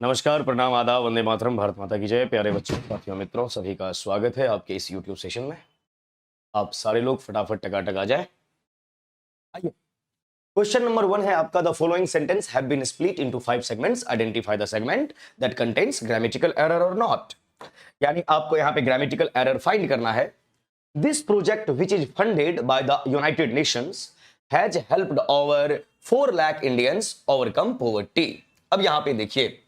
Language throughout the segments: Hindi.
नमस्कार, प्रणाम, आदाब, वंदे मातरम, भारत माता की जय। प्यारे बच्चों, साथियों, मित्रों, सभी का स्वागत है आपके इस YouTube सेशन में। आप सारे लोग फटाफट टकाटक आ जाए। आइए, क्वेश्चन नंबर 1 है आपका, the following sentence have been split into 5 segments, identify the segment that contains grammatical error और नॉट। यानी आपको यहां पे ग्रामेटिकल एरर फाइंड करना है। This project which is funded by the United Nations has helped over 4 lakh Indians overcome poverty. अब यहां पे देखिए,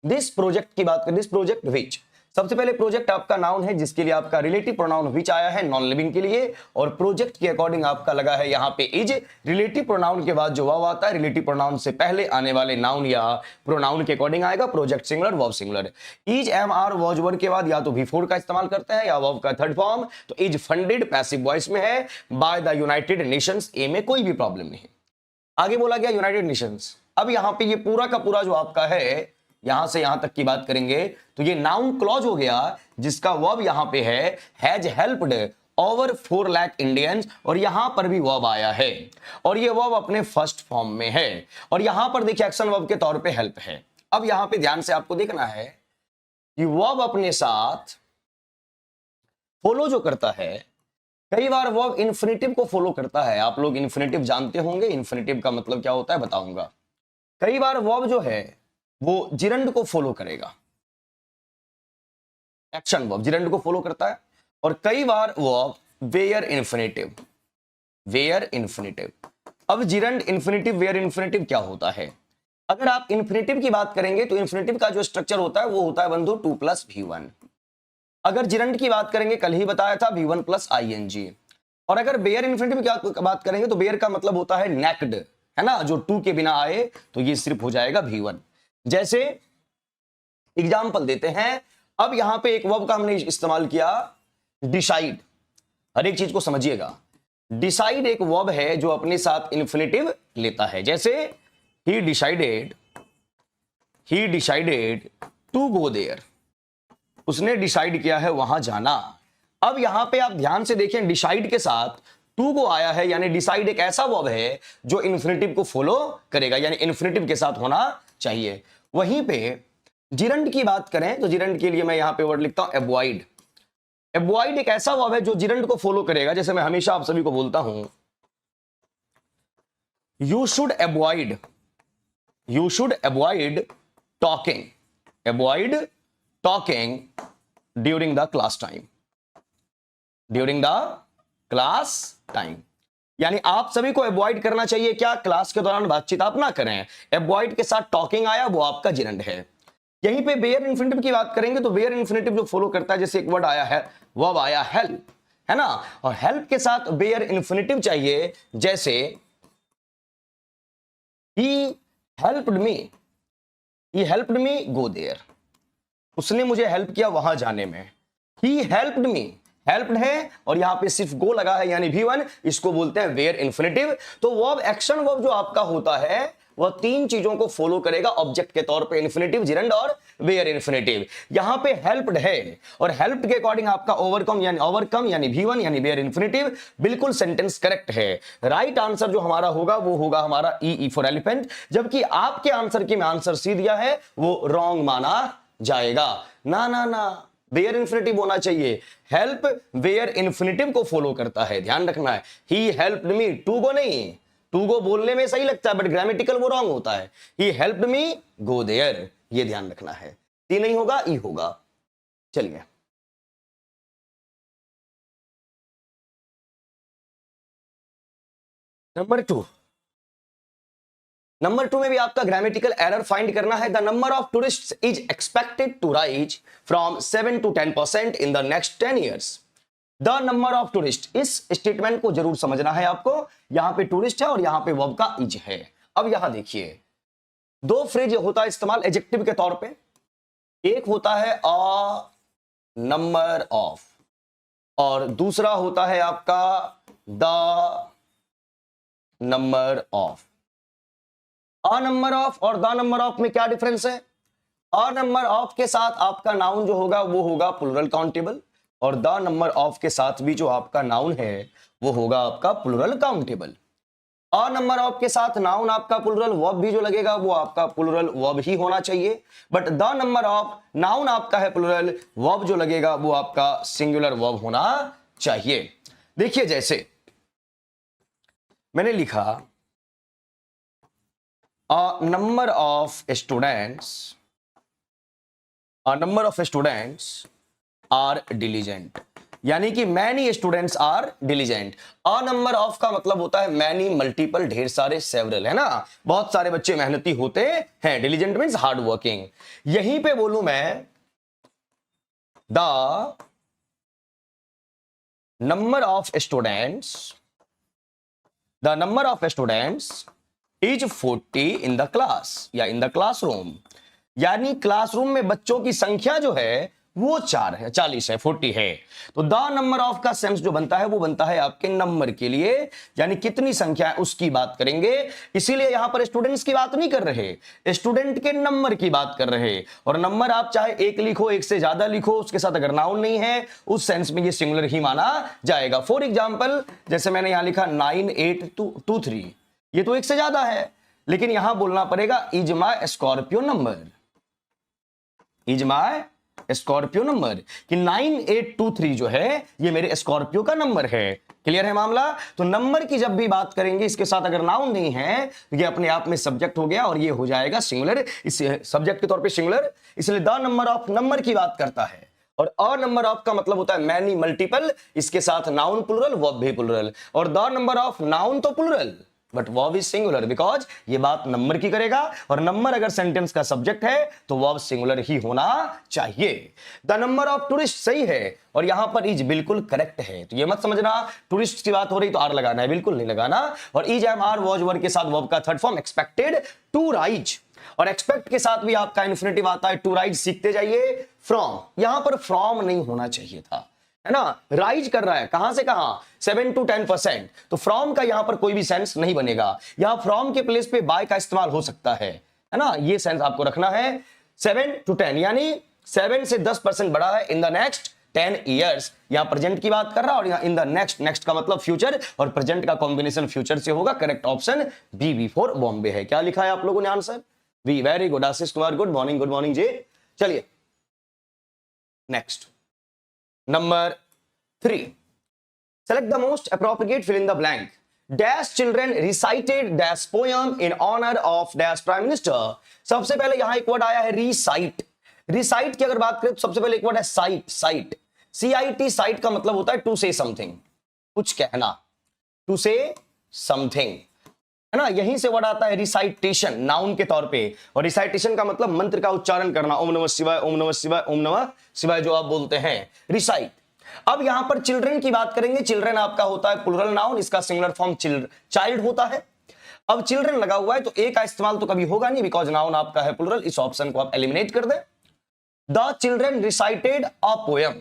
दिस प्रोजेक्ट की बात करें, दिस प्रोजेक्ट विच, सबसे पहले प्रोजेक्ट आपका नाउन है जिसके लिए आपका रिलेटिव प्रोनाउन विच आया है नॉन लिविंग के लिए, और प्रोजेक्ट के अकॉर्डिंग आपका लगा है यहां पे इज। रिलेटिव प्रोनाउन के बाद जो वाव आता है, रिलेटिव प्रोनाउन से पहले आने वाले नाउन या प्रोनाउन के अकॉर्डिंग आएगा project singular verb singular. Is am are was one के बाद या तो V4 का इस्तेमाल करते हैं या वर्ब का थर्ड फॉर्म, तो इज फंडेड पैसिव वॉइस में है बाय द यूनाइटेड नेशंस। ए में कोई भी प्रॉब्लम नहीं है। आगे बोला गया यूनाइटेड नेशंस। अब यहां पे ये पूरा का पूरा जो आपका है, यहां से यहां तक की बात करेंगे तो ये नाउन क्लॉज हो गया जिसका वर्ब यहां पे है has helped over 4 lakh Indians, और यहां पर भी वर्ब आया है और ये वर्ब अपने फर्स्ट फॉर्म में है, और यहां पर देखिए एक्शन वर्ब के तौर पे हेल्प है। अब यहां पे ध्यान से आपको देखना है कि वर्ब अपने साथ फॉलो जो करता है, कई बार वर्ब इन्फिनेटिव को फॉलो करता है। आप लोग इन्फिनेटिव जानते होंगे, इन्फिनेटिव का मतलब क्या होता है बताऊंगा। कई बार वर्ब जो है वो जिरंड को फॉलो करेगा, एक्शन वर्ब जिरंड को फॉलो करता है, और कई बार verb bare infinitive, bare infinitive. अब जिरंड इन्फिनेटिव वेयर इन्फिनेटिव क्या होता है? अगर आप इन्फिनेटिव की बात करेंगे तो इन्फिनेटिव का जो स्ट्रक्चर होता है वो होता है बंधु 2 + V1। अगर जिरंड की बात करेंगे, कल ही बताया था V1 + ING। और अगर बेयर इन्फिनेटिव की बात करेंगे तो बेयर का मतलब होता है नेक्ड, है ना, जो 2 के बिना आए तो ये सिर्फ हो जाएगा V1। जैसे एग्जाम्पल देते हैं, अब यहां पे एक वर्ब का हमने इस्तेमाल किया डिसाइड। हर एक चीज को समझिएगा। डिसाइड एक वर्ब है जो अपने साथ इन्फिनेटिव लेता है। जैसे ही डिसाइडेड टू गो देयर, उसने डिसाइड किया है वहां जाना। अब यहां पे आप ध्यान से देखें, डिसाइड के साथ टू को आया है, यानी डिसाइड एक ऐसा वर्ब है जो इन्फिनेटिव को फॉलो करेगा, यानी इन्फिनेटिव के साथ होना चाहिए। वहीं पे जिरंड की बात करें तो जिरंड के लिए मैं यहां पे वर्ड लिखता हूं एवॉइड। एवॉइड एक ऐसा वर्ब है जो जिरंड को फॉलो करेगा। जैसे मैं हमेशा आप सभी को बोलता हूं, you should avoid talking, avoid talking during the class time, during the class time. यानी आप सभी को अवॉइड करना चाहिए क्या? क्लास के दौरान बातचीत आप ना करें। अवॉइड के साथ टॉकिंग आया, वो आपका जिरंड है। यहीं पे बेयर इन्फिनेटिव की बात करेंगे तो बेयर इन्फिनेटिव जो फॉलो करता है, जैसे एक वर्ड आया है, वर्ब आया हेल्प, है ना, और हेल्प के साथ बेयर इन्फिनेटिव चाहिए। जैसे he helped me go there, उसने मुझे हेल्प किया वहां जाने में। ही हेल्प्ड मी, हेल्प्ड है और यहां पे सिर्फ गो लगा है यानी V1, इसको बोलते हैं वेयर इन्फिनेटिव। तो वर्ब एक्शन वर्ब जो आपका होता है वह 3 चीजों को फॉलो करेगा ऑब्जेक्ट के तौर पे, इन्फिनेटिव, जिरंड और वेयर इन्फिनेटिव। यहां पे हेल्प्ड है और हेल्प्ड के अकॉर्डिंग आपका ओवरकम यानी V1 यानी वेयर इन्फिनेटिव। बिल्कुल सेंटेंस करेक्ट है। राइट आंसर जो हमारा होगा वो होगा हमारा ई फॉर एलिफेंट, जबकि आपके आंसर की मैं आंसर सी दिया है वो रॉन्ग माना जाएगा। ना, वेयर इन्फिनेटिव होना चाहिए। हेल्प वेयर इन्फिनेटिव को फॉलो करता है, ध्यान रखना है। He helped me, to go नहीं, टू गो बोलने में सही लगता है बट ग्रामेटिकल वो रॉन्ग होता है। He helped me go there, ये ध्यान रखना है। टी नहीं होगा, ई होगा। चलिए नंबर 2 में भी आपका ग्रामेटिकल एरर फाइंड करना है। The number of tourists is expected to rise from 7 to 10% in the next 10 years। The number of tourist, इस स्टेटमेंट को जरूर समझना है आपको। यहां पे टूरिस्ट है और यहां पे वर्ब का इज है। अब यहां देखिए, 2 फ्रेज होता है इस्तेमाल एडजेक्टिव के तौर पे। एक होता है अ नंबर ऑफ और दूसरा होता है आपका the number of. A number of और द नंबर ऑफ में क्या डिफरेंस है? अ नंबर ऑफ के साथ आपका नाउन जो होगा वो होगा प्लूरल काउंटेबल, और द नंबर ऑफ के साथ भी जो आपका नाउन है वो होगा आपका plural countable. A number of के साथ नाउन आपका प्लुरल वर्ब भी जो लगेगा वो आपका प्लुरल वर्ब ही होना चाहिए, but the number of noun आपका है प्लुरल, वर्ब जो लगेगा वो आपका सिंगुलर वर्ब होना चाहिए। देखिए जैसे मैंने लिखा a number of students are diligent, यानी कि many students are diligent. A number of का मतलब होता है मैनी, मल्टीपल, ढेर सारे, सेवरल, है ना, बहुत सारे बच्चे मेहनती होते हैं। Diligent means hard working. यहीं पे बोलूं मैं the number of students is 40 in the class या इन द क्लासरूम, यानी क्लासरूम में बच्चों की संख्या जो है वो 40 है, 40 है। तो द नंबर ऑफ का सेंस जो बनता है वो बनता है आपके नंबर के लिए, यानी कितनी संख्या है उसकी बात करेंगे। इसीलिए यहां पर स्टूडेंट्स की बात नहीं कर रहे, स्टूडेंट के नंबर की बात कर रहे। और नंबर आप चाहे एक लिखो, एक से ज्यादा लिखो, उसके साथ अगर नाउन नहीं है उस सेंस में ये सिंगुलर ही माना जाएगा। फॉर एग्जाम्पल जैसे मैंने यहां लिखा 9823, ये तो एक से ज्यादा है, लेकिन यहां बोलना पड़ेगा is my Scorpio number, is my Scorpio number, कि 9823 जो है ये मेरे स्कॉर्पियो का नंबर है। क्लियर है मामला। तो नंबर की जब भी बात करेंगे इसके साथ अगर नाउन नहीं है तो ये अपने आप में सब्जेक्ट हो गया और ये हो जाएगा सिंगुलर, इस सब्जेक्ट के तौर पे सिंगुलर, इसलिए द नंबर ऑफ नंबर की बात करता है। और अ नंबर ऑफ का मतलब होता है मैनी, मल्टीपल, इसके साथ नाउन प्लुरल, वर्ब भी प्लुरल। और द नंबर ऑफ नाउन तो plural but verb is singular, because ये बात नंबर की करेगा और नंबर अगर सेंटेंस का सब्जेक्ट है तो वर्ब सिंगुलर ही होना चाहिए। द नंबर ऑफ टूरिस्ट सही है और यहां पर इज बिल्कुल करेक्ट है, तो ये मत समझना टूरिस्ट की बात हो रही तो आर लगाना है, बिल्कुल नहीं लगाना। और is am are was were के साथ वर्ब का third form expected to rise, और एक्सपेक्ट के साथ भी आपका इन्फिनेटिव आता है टू राइज, सीखते जाइए फ्रॉम, यहां पर फ्रॉम नहीं होना चाहिए था, है ना। राइज कर रहा है कहां से कहां, 7 to 10%, तो फ्रॉम का यहां पर कोई भी सेंस नहीं बनेगा। यहां फ्रॉम के प्लेस पे बाय का इस्तेमाल हो सकता है ना, ये सेंस आपको रखना है। 7 to 10 यानी 7 से 10% बड़ा है इन द नेक्स्ट 10 ईयर्स, यहां प्रेजेंट की बात कर रहा और यहां इन द नेक्स्ट, नेक्स्ट का मतलब फ्यूचर और प्रेजेंट का कॉम्बिनेशन फ्यूचर से होगा। Correct option B for Bombay है। क्या लिखा है आप लोगों ने answer? V very good Ashish Kumar, good morning ji. चलिए next number 3, select the most appropriate, fill in the blank. Dash children recited dash poem in honor of dash prime minister. सबसे पहले यहां एक वर्ड आया है recite। recite की अगर बात करें तो सबसे पहले एक वर्ड है cite, cite, CIT, cite का मतलब होता है to say something, कुछ कहना, to say something, है ना। यहीं से वर्ड आता है रिसाइटेशन नाउन के तौर पे, और रिसाइटेशन का मतलब मंत्र का उच्चारण करना, ओम नमः शिवाय, ओम नमः शिवाय, ओम नमः शिवाय जो आप बोलते हैं, रिसाइट। अब यहां पर चिल्ड्रन की बात करेंगे। चिल्ड्रन आपका होता है प्लुरल नाउन, इसका सिंगुलर फॉर्म चाइल्ड होता है। अब चिल्ड्रन लगा हुआ है तो ए का इस्तेमाल तो कभी होगा नहीं, बिकॉज नाउन आपका है प्लुरल, इस ऑप्शन को आप एलिमिनेट कर दें। The children recited a poem,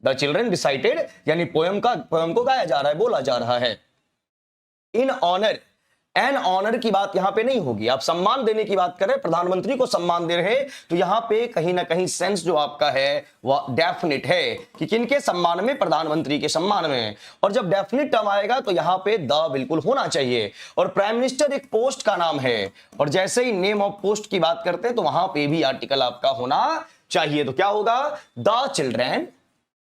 the children recited यानी पोयम को गाया जा रहा है, बोला जा रहा है। इन ऑनर, एन ऑनर की बात यहां पे नहीं होगी, आप सम्मान देने की बात कर रहे हैं, प्रधानमंत्री को सम्मान दे रहे हैं, तो यहां पे कहीं ना कहीं सेंस जो आपका है वह डेफिनिट है कि किनके सम्मान में, प्रधानमंत्री के सम्मान में। और जब डेफिनिट टर्म आएगा तो यहां पे द बिल्कुल होना चाहिए। और प्राइम मिनिस्टर एक पोस्ट का नाम है और जैसे ही नेम ऑफ पोस्ट की बात करते हैं तो वहां पे भी आर्टिकल आपका होना चाहिए। तो क्या होगा, द चिल्ड्रन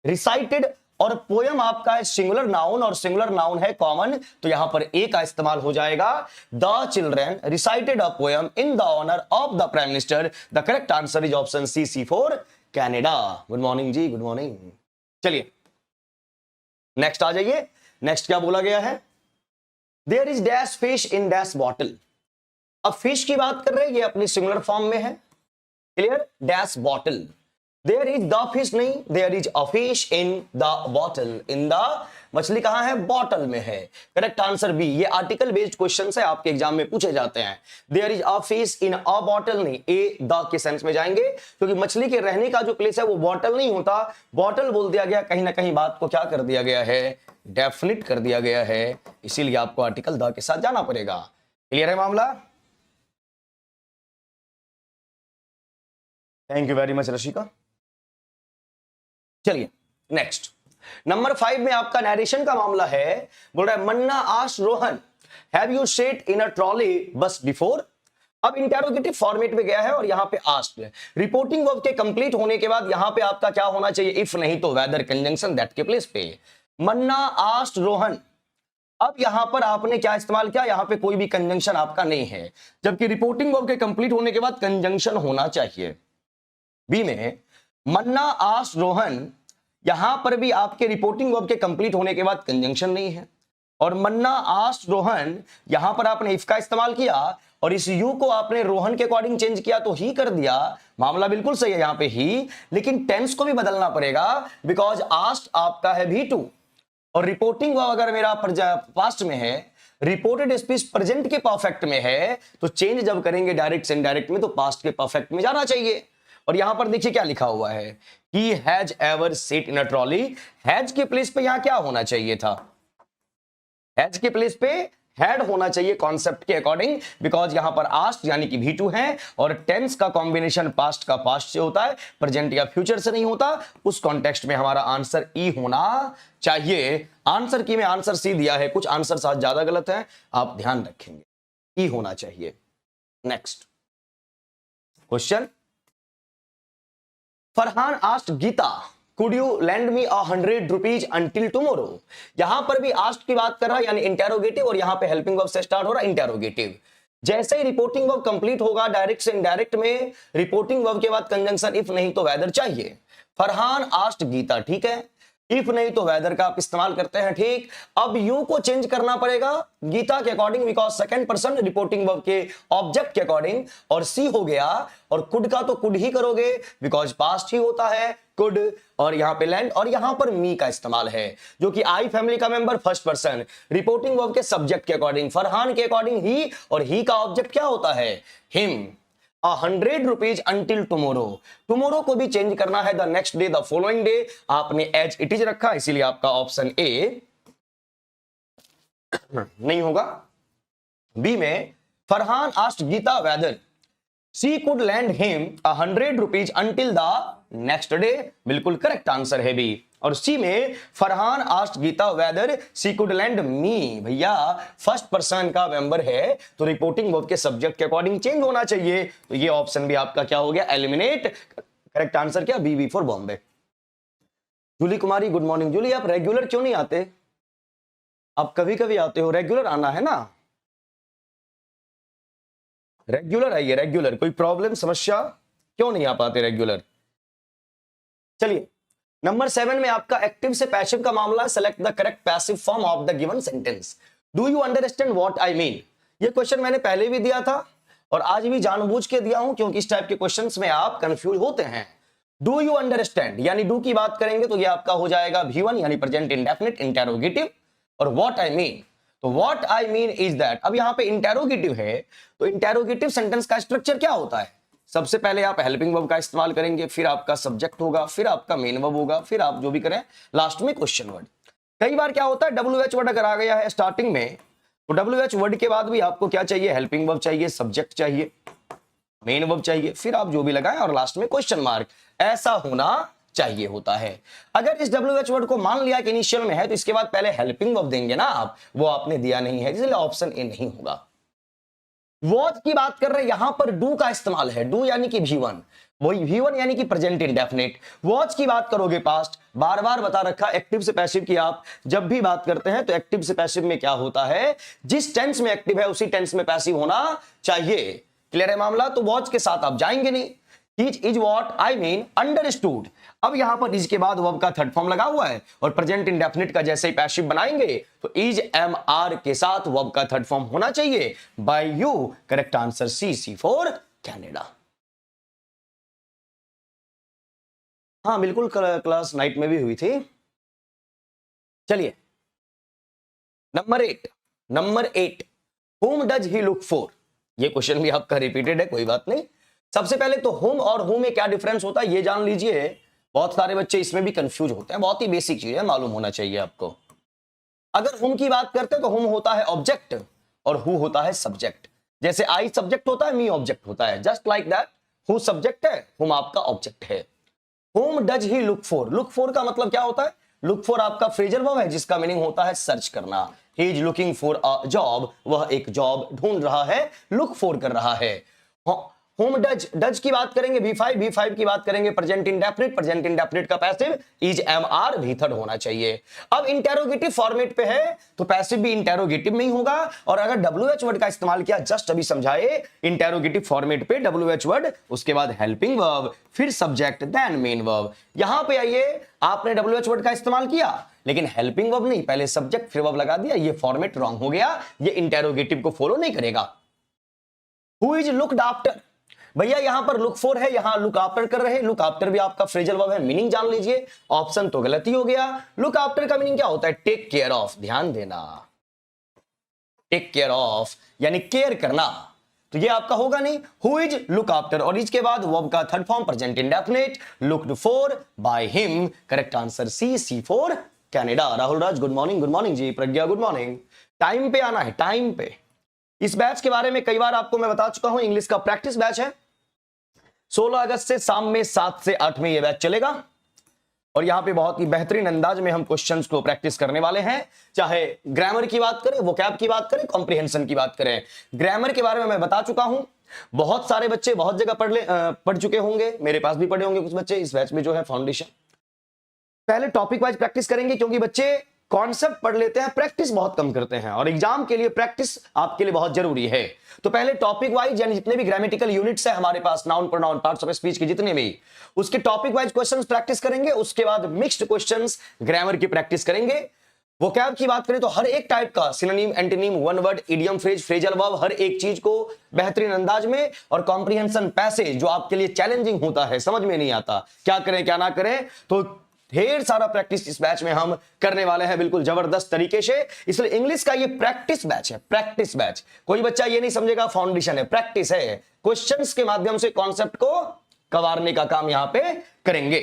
रिसाइटेड, और पोयम आपका है सिंगुलर नाउन और सिंगुलर नाउन है कॉमन, तो यहां पर ए का इस्तेमाल हो जाएगा। The children recited a poem in the honour of the prime minister. The correct answer is option C for Canada. Good morning ji, good morning. चलिए नेक्स्ट आ जाइए। नेक्स्ट क्या बोला गया है, there is dash fish in dash bottle. अब फिश की बात कर रहे हैं, ये अपनी सिंगुलर फॉर्म में है, clear, dash bottle. There is the fish नहीं, there is a fish in the bottle, in the, मछली कहां है, बॉटल में है। Correct answer B. ये आर्टिकल बेस्ड क्वेश्चन है, आपके एग्जाम में पूछे जाते हैं। There is a fish in a bottle नहीं, ए द के सेंस में जाएंगे, क्योंकि मछली के रहने का जो प्लेस है वो बॉटल नहीं होता, बॉटल बोल दिया गया, कहीं ना कहीं बात को क्या कर दिया गया है, डेफिनिट कर दिया गया है, इसीलिए आपको आर्टिकल द के साथ जाना पड़ेगा। क्लियर है मामला? Thank you very much Rashika. चलिए नेक्स्ट नंबर 5 में आपका नरेशन का मामला है। बोल रहा है, मन्ना आश Rohan have you set in a trolley बस बिफोर। अब इंटेरोगेटिव फॉर्मेट में गया है और यहां पे आस्क्ड है। रिपोर्टिंग वर्ब के कंप्लीट होने के बाद यहां पे आपका क्या होना चाहिए, इफ नहीं तो वेदर कंजंक्शन दैट के प्लेस पे। मन्ना आस्क्ड रोहन, अब यहां पर आपने क्या इस्तेमाल किया, यहां पे कोई भी कंजंक्शन आपका नहीं है, जबकि रिपोर्टिंग वर्ब के कंप्लीट होने के बाद कंजंक्शन होना चाहिए। बी में मन्ना आस्क्ड रोहन, यहां पर भी आपके रिपोर्टिंग वर्ब के कंप्लीट होने के बाद कंजंक्शन नहीं है, और मन्ना आस्क्ड रोहन यहां पर आपने इफ का इस्तेमाल किया और इस यू को आपने रोहन के अकॉर्डिंग चेंज किया तो ही कर दिया, मामला बिल्कुल सही है यहां पे ही, लेकिन टेंस को भी बदलना पड़ेगा बिकॉज आस्क्ड आपका है V2 और रिपोर्टिंग वर्ब अगर मेरा पास्ट में है, रिपोर्टेड स्पीच प्रेजेंट के परफेक्ट में है, तो चेंज जब करेंगे डायरेक्ट से इनडायरेक्ट में तो पास्ट के परफेक्ट में जाना चाहिए। और यहां पर देखिए क्या लिखा हुआ है, he has ever sit in a trolley. Has के प्लेस पे यहां क्या होना चाहिए था, हैज के प्लेस पे हैड होना चाहिए कॉन्सेप्ट के अकॉर्डिंग, बिकॉज यहां पर आस्क्ड यानी कि V2 है और टेंस का कॉम्बिनेशन पास्ट का पास्ट से होता है, प्रेजेंट या फ्यूचर से नहीं होता। उस कॉन्टेक्स्ट में हमारा आंसर ई होना चाहिए। आंसर की में आंसर सी दिया है, कुछ आंसर साथ ज्यादा गलत है, आप ध्यान रखेंगे, ई होना चाहिए। Next question, Farhan asked Gita could you lend me 100 rupees until tomorrow. यहां पर भी आस्क्ड की बात कर रहा है यानी इंटेरोगेटिव, और यहां पे हेल्पिंग वर्ब से स्टार्ट हो रहा है इंटेरोगेटिव। जैसे ही रिपोर्टिंग वर्ब कंप्लीट होगा डायरेक्ट से इनडायरेक्ट में रिपोर्टिंग वर्ब के बाद कंजंक्शन इफ नहीं तो वेदर चाहिए। फरहान आस्क्ड गीता, ठीक है, इफ नहीं तो वेदर का आप इस्तेमाल करते हैं, ठीक। अब यू को चेंज करना पड़ेगा गीता के according because second person reporting verb के ऑब्जेक्ट के अकॉर्डिंग, और सी हो गया, और कुड का तो कुड ही करोगे बिकॉज पास्ट ही होता है कुड, और यहां पे लैंड, और यहां पर मी का इस्तेमाल है जो कि आई फैमिली का member first person reporting verb के सब्जेक्ट के अकॉर्डिंग, फरहान के अकॉर्डिंग ही, और ही का ऑब्जेक्ट क्या होता है, him. 100 rupees until tomorrow, tomorrow को भी चेंज करना है the next day, the following day, आपने एज इट इज रखा इसीलिए आपका ऑप्शन ए नहीं होगा। बी में Farhan asked Geeta whether she could lend him 100 rupees until the next day, बिल्कुल करेक्ट आंसर है बी। और सी में Farhan asked Geeta whether she could lend me, भैया फर्स्ट पर्सन का मेंबर है तो रिपोर्टिंग वर्ब के सब्जेक्ट के अकॉर्डिंग चेंज होना चाहिए, तो ये ऑप्शन भी आपका क्या हो गया, एलिमिनेट। करेक्ट आंसर क्या, B for Bombay. Julie Kumari good morning. Julie आप रेगुलर क्यों नहीं आते, आप कभी कभी आते हो, रेगुलर आना है ना, रेगुलर आइए, रेगुलर। कोई प्रॉब्लम समस्या, क्यों नहीं आ पाते रेगुलर। चलिए नंबर 7 में आपका एक्टिव से पैसिव का मामला है, select the correct passive form of the given sentence. Do you understand what I mean. ये क्वेश्चन मैंने पहले भी दिया था और आज भी जानबूझ के दिया हूं क्योंकि इस टाइप के क्वेश्चंस में आप कंफ्यूज होते हैं। डू यू अंडरस्टैंड यानी डू की बात करेंगे तो ये आपका हो जाएगा V1 यानी प्रेजेंट इंडेफिनिट इंटेरोगेटिव, और व्हाट आई मीन, तो what I mean is that. अब यहां पे इंटेरोगेटिव है तो इंटेरोगेटिव सेंटेंस का स्ट्रक्चर क्या होता है, सबसे पहले आप हेल्पिंग वर्ब का इस्तेमाल करेंगे, फिर आपका सब्जेक्ट होगा, फिर आपका मेन वर्ब होगा, फिर आप जो भी करें लास्ट में क्वेश्चन वर्ड। कई बार क्या होता है WH वर्ड अगर आ गया है स्टार्टिंग में तो WH वर्ड के बाद भी आपको क्या चाहिए, हेल्पिंग वर्ब चाहिए, सब्जेक्ट चाहिए, मेन वर्ब चाहिए, फिर आप जो भी लगाएं और लास्ट में क्वेश्चन मार्क, ऐसा होना चाहिए होता है। अगर इस WH वर्ड को मान लिया कि इनिशियल में है तो इसके बाद पहले हेल्पिंग वर्ब देंगे ना आप, वो आपने दिया नहीं है इसलिए ऑप्शन ए नहीं होगा। वॉच की बात कर रहे हैं, यहां पर डू का इस्तेमाल है, डू यानी कि V1, वही V1 यानी कि प्रेजेंट इंडेफिनिट। वॉच की बात करोगे पास्ट, बार बार बता रखा एक्टिव से पैसिव की आप जब भी बात करते हैं तो एक्टिव से पैसिव में क्या होता है, जिस टेंस में एक्टिव है उसी टेंस में पैसिव होना चाहिए। क्लियर है मामला, तो वॉच के साथ आप जाएंगे नहीं। Teach is what I mean understood. अब यहां पर इज के बाद वर्ब का थर्ड फॉर्म लगा हुआ है और प्रेजेंट इंडेफिनिट का जैसे ही पैसिव बनाएंगे तो इज MR के साथ वर्ब का थर्ड फॉर्म होना चाहिए, by you. Correct answer C for Canada. हाँ बिल्कुल, क्लास नाइट में भी हुई थी। चलिए number 8 whom does he look for। ये क्वेश्चन भी आपका रिपीटेड है, कोई बात नहीं। सबसे पहले तो whom और who में क्या डिफरेंस होता है ये जान लीजिए, बहुत सारे बच्चे इसमें भी कंफ्यूज होते हैं, बहुत ही बेसिक चीज है, मालूम होना चाहिए आपको। अगर whom की बात करते हैं तो whom होता है ऑब्जेक्ट और who होता है सब्जेक्ट। जैसे आई सब्जेक्ट होता है, मी ऑब्जेक्ट होता है, just like that who subject है, whom आपका ऑब्जेक्ट है। whom does he look for, look for का मतलब क्या होता है, look for आपका फ्रेजल वर्ब है जिसका मीनिंग होता है सर्च करना। He is looking for a job, वह एक जॉब ढूंढ रहा है, लुक फॉर कर रहा है। होम डज, डज की बात करेंगे V5, V5 की बात करेंगे प्रेजेंट इंडेफिनिट, प्रेजेंट इंडेफिनिट का पैसिव इज MR V3 होना चाहिए। अब इंटेरोगेटिव फॉर्मेट पे है तो पैसिव भी इंटेरोगेटिव में ही होगा, और अगर WH वर्ड का इस्तेमाल किया, जस्ट अभी समझाए, इंटेरोगेटिव फॉर्मेट पे WH वर्ड, उसके बाद हेल्पिंग वर्ब, फिर सब्जेक्ट, देन मेन वर्ब। यहां पे आइए, आपने WH वर्ड का इस्तेमाल किया लेकिन हेल्पिंग वर्ब नहीं, पहले सब्जेक्ट फिर वर्ब लगा दिया, ये फॉर्मेट रॉन्ग हो गया, ये इंटेरोगेटिव को फॉलो नहीं करेगा। हु इज लुक्ड आफ्टर, भैया यहां पर लुक फॉर है, यहां लुक आफ्टर कर रहे हैं, लुक आफ्टर भी आपका फ्रेजल वर्ब है, मीनिंग जान लीजिए, ऑप्शन तो गलत ही हो गया। लुक आफ्टर का मीनिंग क्या होता है? टेक केयर ऑफ, ध्यान देना, टेक केयर ऑफ यानी केयर करना, तो ये आपका होगा नहीं। हु इज लुक आफ्टर, और इसके बाद वर्ब का third form present indefinite, looked for by him, correct answer C for Canada. Rahul Raj good morning ji, Pragya good morning. Time पे आना है, टाइम पे। इस बैच के बारे में कई बार आपको मैं बता चुका हूं, इंग्लिश का प्रैक्टिस बैच है, 16 अगस्त से शाम में 7 से 8 में यह बैच चलेगा, और यहां पे बहुत ही बेहतरीन अंदाज में हम क्वेश्चंस को प्रैक्टिस करने वाले हैं, चाहे ग्रामर की बात करें, वोकैब की बात करें, कॉम्प्रिहेंशन की बात करें। ग्रामर के बारे में मैं बता चुका हूं, बहुत सारे बच्चे बहुत जगह पढ़ चुके होंगे, मेरे पास भी पढ़े होंगे कुछ बच्चे इस बैच में जो है फाउंडेशन। पहले टॉपिक वाइज प्रैक्टिस करेंगे, क्योंकि बच्चे कॉन्सेप्ट पढ़ लेते हैं, प्रैक्टिस बहुत कम करते हैं, और एग्जाम के लिए प्रैक्टिस आपके लिए बहुत जरूरी है। तो पहले टॉपिक वाइज, यानी जितने भी ग्रामेटिकल यूनिट्स है हमारे पास, noun pronoun parts of speech के जितने भी, उसके टॉपिक वाइज क्वेश्चंस प्रैक्टिस करेंगे। उसके बाद मिक्स्ड क्वेश्चंस ग्रामर की प्रैक्टिस करेंगे। वोकैब की बात करें तो हर एक टाइप का synonym, antonym, one word, idiom, phrase, phrasal verb, हर एक चीज को बेहतरीन अंदाज में, और कॉम्प्रिहेंशन पैसेज जो आपके लिए चैलेंजिंग होता है, समझ में नहीं आता क्या करें क्या ना करें, तो ढेर सारा प्रैक्टिस इस बैच में हम करने वाले हैं, बिल्कुल जबरदस्त तरीके से। इसलिए इंग्लिश का ये प्रैक्टिस बैच है, प्रैक्टिस बैच। कोई बच्चा ये नहीं समझेगा फाउंडेशन है, प्रैक्टिस है, क्वेश्चंस के माध्यम से कॉन्सेप्ट को कवारने का काम यहां पे करेंगे।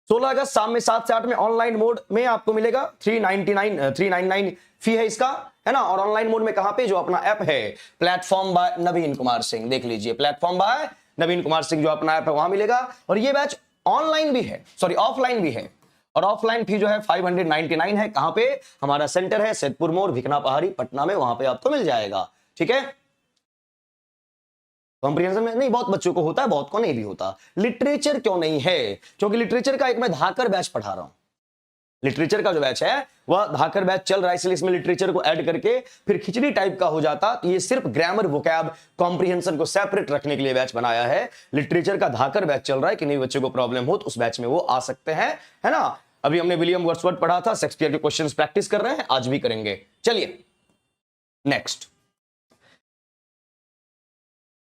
16 अगस्त शाम में 7 से 8 में ऑनलाइन मोड में आपको मिलेगा, 399 फी है इसका, है ना। और ऑनलाइन मोड में कहां पे, जो अपना ऐप है प्लेटफॉर्म बाय नवीन कुमार सिंह, देख लीजिए प्लेटफॉर्म बाय नवीन कुमार सिंह जो अपना ऐप है वहां मिलेगा। और ये बैच ऑनलाइन भी है, सॉरी ऑफलाइन भी है, और ऑफलाइन फी जो है 599 है। कहां पे, हमारा सेंटर है सैदपुर मोड़, भिकना पहाड़ी, पटना में, वहां पे आपको मिल जाएगा, ठीक है। कॉम्प्रिहेंशन में नहीं बहुत बच्चों को होता है, बहुत को नहीं भी होता। लिटरेचर क्यों नहीं है, क्योंकि लिटरेचर का एक मैं धाकर बैच पढ़ा रहा हूं, लिटरेचर का जो बैच है वह धाकर बैच चल रहा है, इसलिए इसमें लिटरेचर को ऐड करके फिर खिचड़ी टाइप का हो जाता। तो ये सिर्फ ग्रामर, वोकैब, कॉम्प्रिहेंशन को सेपरेट रखने के लिए बैच बनाया है। लिटरेचर का धाकर बैच चल रहा है, कि नहीं बच्चों को प्रॉब्लम हो तो उस बैच में वो आ सकते हैं, है ना। अभी हमने विलियम वर्ड्सवर्थ पढ़ा था, शेक्सपियर के क्वेश्चंस प्रैक्टिस कर रहे हैं, आज भी करेंगे। चलिए next,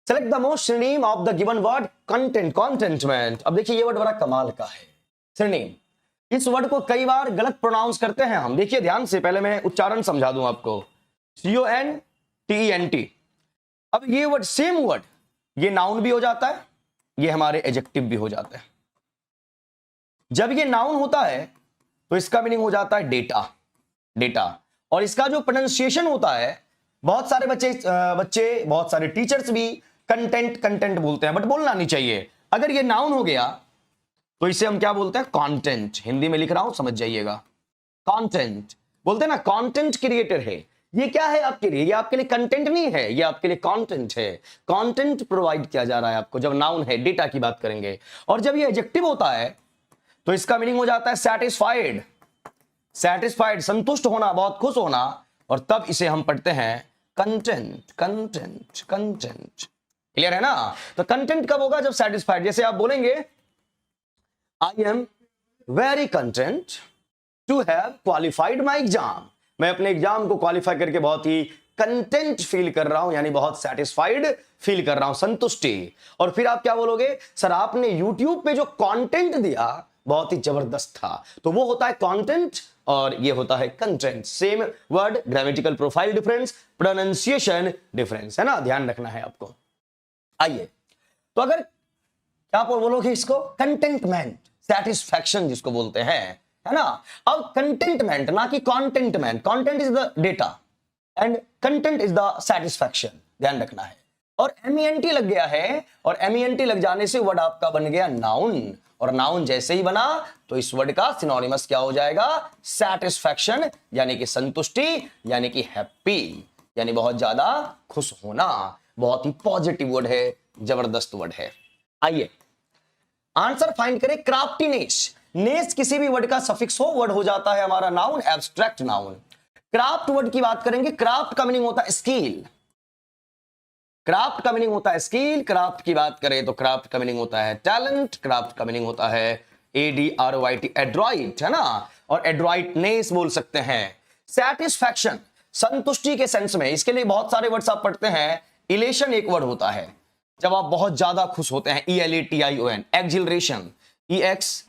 select the most synonym of the given word content, contentment. अब देखिए ये वर्ड बड़ा कमाल का है, सिनोनिम। इस वर्ड को कई बार गलत प्रोनाउंस करते हैं हम, देखिए ध्यान से, पहले मैं उच्चारण समझा दूं आपको, CONTENT। अब ये वर्ड, सेम वर्ड, ये नाउन भी हो जाता है, ये हमारे एडजेक्टिव भी हो जाता है। जब ये नाउन होता है तो इसका मीनिंग हो जाता है डेटा, डेटा। और इसका जो प्रोनाउंसिएशन होता है, बहुत सारे बच्चे बहुत सारे टीचर्स भी कंटेंट बोलते हैं, बट बोलना नहीं चाहिए। अगर ये नाउन हो गया तो इसे हम क्या बोलते हैं, कंटेंट। हिंदी में लिख रहा हूं, समझ जाइएगा, कंटेंट बोलते हैं ना, कंटेंट क्रिएटर है। ये क्या है आपके लिए, ये आपके लिए कंटेंट नहीं है, ये आपके लिए कंटेंट है। कंटेंट प्रोवाइड किया जा रहा है आपको, जब नाउन है, डेटा की बात करेंगे। और जब ये एडजेक्टिव होता है तो इसका मीनिंग हो जाता है सैटिस्फाइड, सैटिस्फाइड, संतुष्ट होना, बहुत खुश होना। और तब इसे हम पढ़ते हैं कंटेंट, कंटेंट, कंटेंट। क्लियर है ना। तो कंटेंट कब होगा, जब सैटिस्फाइड। जैसे आप बोलेंगे I am very content to have qualified my exam, मैं अपने एग्जाम को क्वालिफाई करके बहुत ही कंटेंट फील कर रहा हूं, यानी बहुत सेटिस्फाइड फील कर रहा हूं, संतुष्टि। और फिर आप क्या बोलोगे, सर आपने यूट्यूब पे जो कंटेंट दिया बहुत ही जबरदस्त था, तो वो होता है कंटेंट और ये होता है content. Same word, grammatical profile difference, pronunciation difference, है ना, ध्यान रखना है आपको। आइए, तो अगर क्या बोलोगे इसको, कंटेंटमेंट, सेटिस्फैक्शन जिसको बोलते हैं, है ना। अब कंटेंटमेंट ना कि contentment, content is the data and content is the satisfaction, ध्यान रखना है। और MENT लग गया है, और MENT लग जाने से वर्ड आपका बन गया नाउन, और नाउन जैसे ही बना तो इस वर्ड का सिनोनिमस क्या हो जाएगा, सैटिस्फैक्शन, यानी कि संतुष्टि, यानी कि हैप्पी, यानी बहुत ज्यादा खुश होना। बहुत ही पॉजिटिव वर्ड है, जबरदस्त वर्ड है। आइए आंसर फाइंड करें। क्राफ्टीनेस, नेस किसी भी वर्ड का सफिक्स हो, वर्ड हो जाता है हमारा noun, abstract noun. Craft word की बात करेंगे, क्राफ्ट का मीनिंग होता है स्किल, क्राफ्ट का मीनिंग होता है स्किल। क्राफ्ट की बात करें तो क्राफ्ट का मीनिंग होता है टैलेंट, क्राफ्ट का मीनिंग होता है ADROIT, एड्रॉइट, है ना, और एड्रॉइटनेस बोल सकते हैं। सैटिस्फैक्शन, संतुष्टि के सेंस में, इसके लिए बहुत सारे वर्ड्स आप पढ़ते हैं। इलेशन एक वर्ड होता है, जब आप बहुत ज्यादा खुश होते हैं, ELATION। एक्जिलरेशन, EXHILIRATION,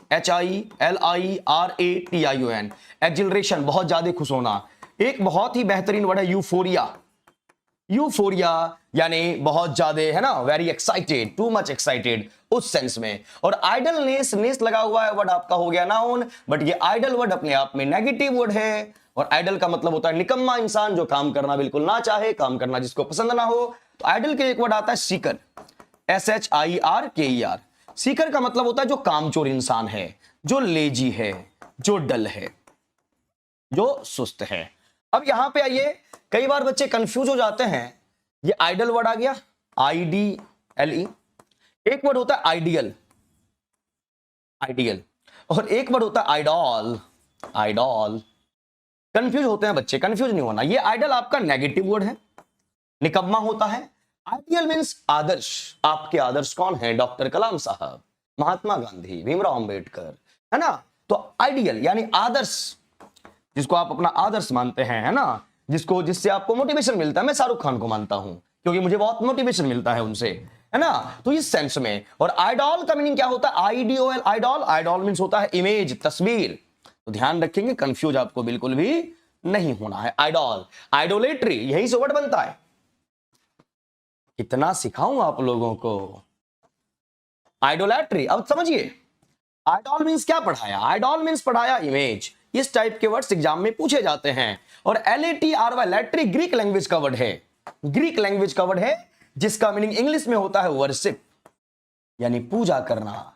एक्जिलरेशन, बहुत ज्यादा खुश होना। एक बहुत ही बेहतरीन वर्ड है यूफोरिया, यूफोरिया यानी बहुत ज्यादा, है ना, very excited, too much excited, उस सेंस में। और आइडलनेस, नेस लगा हुआ है, वर्ड आपका हो गया नाउन, बट ये आइडल वर्ड अपने आप में नेगेटिव वर्ड है, और आइडल का मतलब होता है निकम्मा इंसान, जो काम करना बिल्कुल ना चाहे, काम करना जिसको पसंद ना हो। तो आइडल के एक वर्ड आता है सीकर, SHIRKER। सीकर का मतलब होता है जो कामचोर इंसान है, जो लेजी है, जो डल है, जो सुस्त है। अब यहां पे आइए, कई बार बच्चे कंफ्यूज हो जाते हैं। ये आइडल वर्ड आ गया, IDLE। एक वर्ड होता है आइडियल, आइडियल, और एक वर्ड होता है आइडॉल, आइडॉल। कंफ्यूज होते हैं बच्चे, कंफ्यूज नहीं होना। ये आइडल आपका नेगेटिव वर्ड है, निकम्मा होता है। आइडियल मींस आदर्श। आपके आदर्श कौन है? डॉक्टर कलाम साहब, महात्मा गांधी, भीमराव अंबेडकर, है ना। तो आइडियल यानी आदर्श, जिसको आप अपना आदर्श मानते हैं, है ना, जिसको, जिससे आपको मोटिवेशन मिलता है। मैं शाहरुख खान को मानता हूं क्योंकि मुझे बहुत मोटिवेशन मिलता है उनसे, है ना, तो इस सेंस में। और आइडॉल का मीनिंग क्या होता है? IDOL, idol. आइडॉल मींस होता है इमेज, तस्वीर। तो ध्यान रखेंगे, कंफ्यूज आपको बिल्कुल भी नहीं होना है। आइडॉल, आइडोलेट्री, यही से वर्ड बनता है। कितना सिखाऊं आप लोगों को, आइडोलैट्री। अब समझिए, आइडॉल मींस क्या पढ़ाया? आइडॉल मींस पढ़ाया इमेज। इस टाइप के वर्ड्स एग्जाम में पूछे जाते हैं। और LATRY, लैट्री, ग्रीक लैंग्वेज का वर्ड है, ग्रीक लैंग्वेज का वर्ड है, जिसका मीनिंग इंग्लिश में होता है वर्शिप, यानी पूजा करना,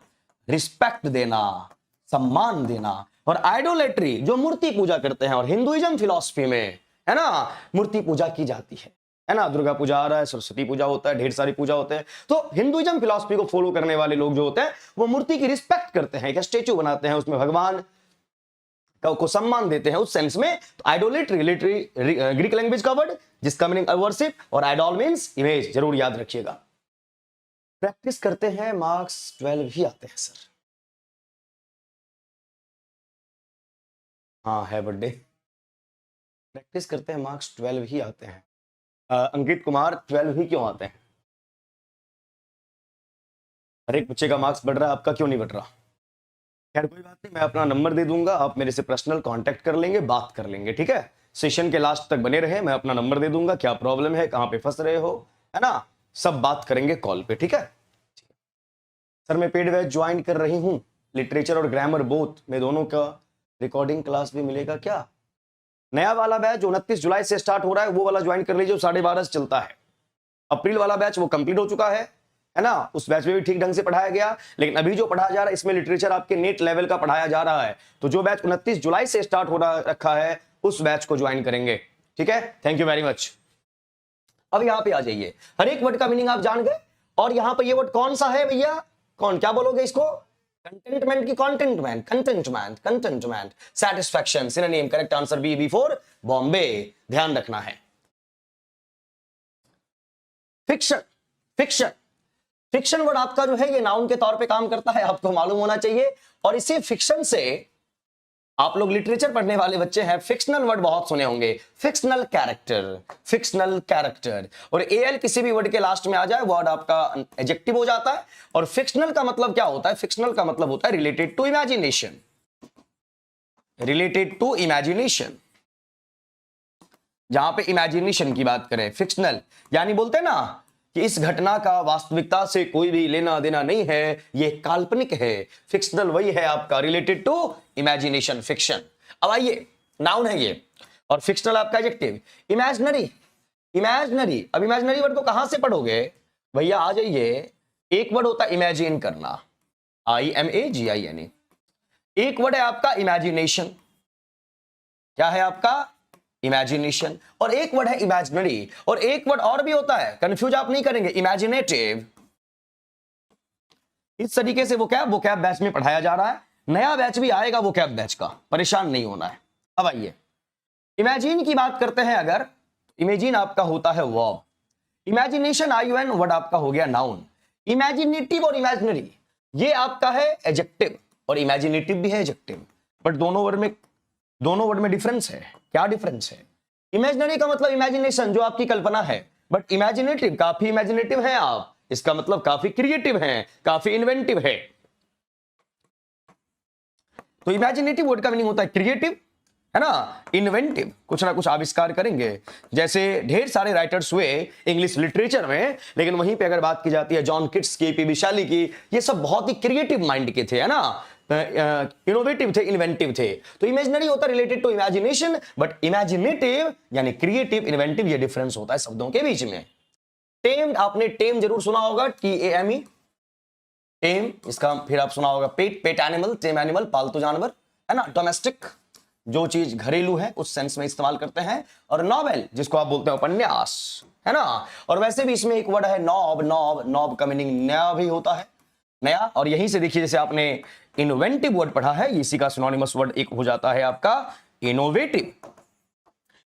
रिस्पेक्ट देना, सम्मान देना। और आइडोलेट्री, जो मूर्ति पूजा करते हैं, और हिंदुइज्म फिलॉसफी में, है ना, मूर्ति पूजा की जाती है ना। दुर्गा पूजा आ रहा है, सरस्वती पूजा होता है, ढेर सारी पूजा होते हैं। तो हिंदुइज्म फिलॉसफी को फॉलो करने वाले लोग जो होते हैं, वो मूर्ति की रिस्पेक्ट करते हैं, एक स्टेच्यू बनाते हैं, उसमें भगवान को सम्मान देते हैं, उस सेंस में। तो आइडोलेट्री, लिटरी, ग्रीक लैंग्वेज का वर्ड, जिसका मीनिंग वर्शिप, और आइडॉल मींस इमेज। जरूर याद रखिएगा। प्रैक्टिस करते हैं, मार्क्स 12 ही आते हैं सर। हाँ, है बर्थडे। प्रैक्टिस करते हैं, मार्क्स 12 ही आते हैं। अंकित कुमार, 12 ही क्यों आते हैं? हर एक बच्चे का मार्क्स बढ़ रहा है, आपका क्यों नहीं बढ़ रहा? खैर कोई बात नहीं, मैं अपना नंबर दे दूंगा, आप मेरे से पर्सनल कांटेक्ट कर लेंगे, बात कर लेंगे, ठीक है। सेशन के लास्ट तक बने रहे, मैं अपना नंबर दे दूंगा, क्या प्रॉब्लम है, कहां पे फंस रहे हो, है ना, सब बात करेंगे कॉल पे, ठीक है। सर मैं पेड बैच ज्वाइन कर रही हूँ, लिटरेचर और ग्रामर बोथ में, दोनों का रिकॉर्डिंग क्लास भी मिलेगा क्या? नया वाला बैच 29 जुलाई से स्टार्ट हो रहा है, वो वाला ज्वाइन कर लीजिए, 12:30 से चलता है। अप्रैल वाला बैच वो कंप्लीट हो चुका है ना, उस बैच में भी ठीक ढंग से पढ़ाया गया। लेकिन अभी जो पढ़ाया जा रहा है, इसमें लिटरेचर आपके नेट लेवल का पढ़ाया जा रहा है। तो जो बैच 29 जुलाई से स्टार्ट हो रखा है, उस बैच को ज्वाइन करेंगे, ठीक है। Thank you very much. अब यहां पे आ जाइए, हर एक वर्ड का मीनिंग आप जान गए। और यहां पर ये वर्ड कौन सा है भैया? कौन, क्या बोलोगे इसको? कंटेंटमेंट की contentment, contentment, contentment. Satisfaction, synonym, correct answer B for Bombay. ध्यान रखना है। फिक्शन, फिक्शन, फिक्शन वर्ड आपका जो है, ये नाउन के तौर पे काम करता है, आपको मालूम होना चाहिए। और इसी फिक्शन से, आप लोग लिटरेचर पढ़ने वाले बच्चे हैं, फिक्शनल वर्ड बहुत सुने होंगे। Fictional character, fictional character. और AL किसी भी वर्ड के लास्ट में आ जाए, वर्ड आपका एडजेक्टिव हो जाता है। और फिक्शनल का मतलब क्या होता है? फिक्शनल का मतलब होता है related to imagination, related to imagination. जहां पे इमेजिनेशन की बात करें, फिक्शनल यानी बोलते हैं ना कि इस घटना का वास्तविकता से कोई भी लेना देना नहीं है, ये काल्पनिक है। फिक्शनल वही है आपका रिलेटेड टू इमेजिनेशन, फिक्शन। अब आइए, नाउन है ये, और फिक्शनल आपका एडजेक्टिव। Imaginary, imaginary. अब इमेजिनरी वर्ड को कहां से पढ़ोगे भैया, आ जाइए। एक वर्ड होता है इमेजिन करना, IMAGINE। एक वर्ड है आपका इमेजिनेशन, क्या है आपका इमेजिनेशन। और एक वर्ड है इमेजिनरी, और एक वर्ड और भी होता है, कंफ्यूज आप नहीं करेंगे, इमेजिनेटिव। इस तरीके से वो क्या बैच में पढ़ाया जा रहा है। नया बैच भी आएगा वो क्या बैच का, परेशान नहीं होना है। अब आइए इमेजिन की बात करते हैं। अगर इमेजिन आपका होता है वर्ब, इमेजिनेशन IUN वर्ड आपका हो गया नाउन। इमेजिनेटिव और इमेजिनरी ये आपका है एडजेक्टिव, और इमेजिनेटिव भी है एडजेक्टिव। बट दोनों वर्ड में डिफरेंस है। क्या डिफरेंस है? इमेजिनरी का मतलब इमेजिनेशन, जो आपकी कल्पना है, बट इमेजिनेटिव काफी इमेजिनेटिव है आप, इसका मतलब काफी क्रिएटिव है, काफी इन्वेंटिव है। तो इमेजिनेटिव वर्ड का मीनिंग होता है क्रिएटिव, है ना, इन्वेंटिव, कुछ ना कुछ आविष्कार करेंगे। जैसे ढेर सारे राइटर्स हुए इंग्लिश लिटरेचर में, लेकिन वहीं पे अगर बात की जाती है जॉन किट्स की, पी विशाली की, ये सब बहुत ही क्रिएटिव माइंड के थे, है ना, इनोवेटिव थे, इन्वेंटिव थे। तो इमेजिनरी होता है related to imagination, but imaginative यानी क्रिएटिव, इन्वेंटिव, ये डिफरेंस होता है शब्दों के बीच में। टेम्ड, आपने टेम जरूर सुना होगा, TAME, टेम। इसका फिर आप सुना होगा पेट एनिमल, टेम एनिमल, पालतू जानवर, है ना। डोमेस्टिक, जो चीज घरेलू है उस सेंस में इस्तेमाल करते हैं। और नॉवेल, जिसको आप बोलते हैं उपन्यास, है ना। और वैसे भी इसमें एक वर्ड है नॉब। नॉब का मीनिंग नया भी होता है, नया। और यहीं से देखिए, जैसे आपने इनोवेटिव वर्ड पढ़ा है, इसी का सिनोनिमस वर्ड एक हो जाता है आपका इनोवेटिव।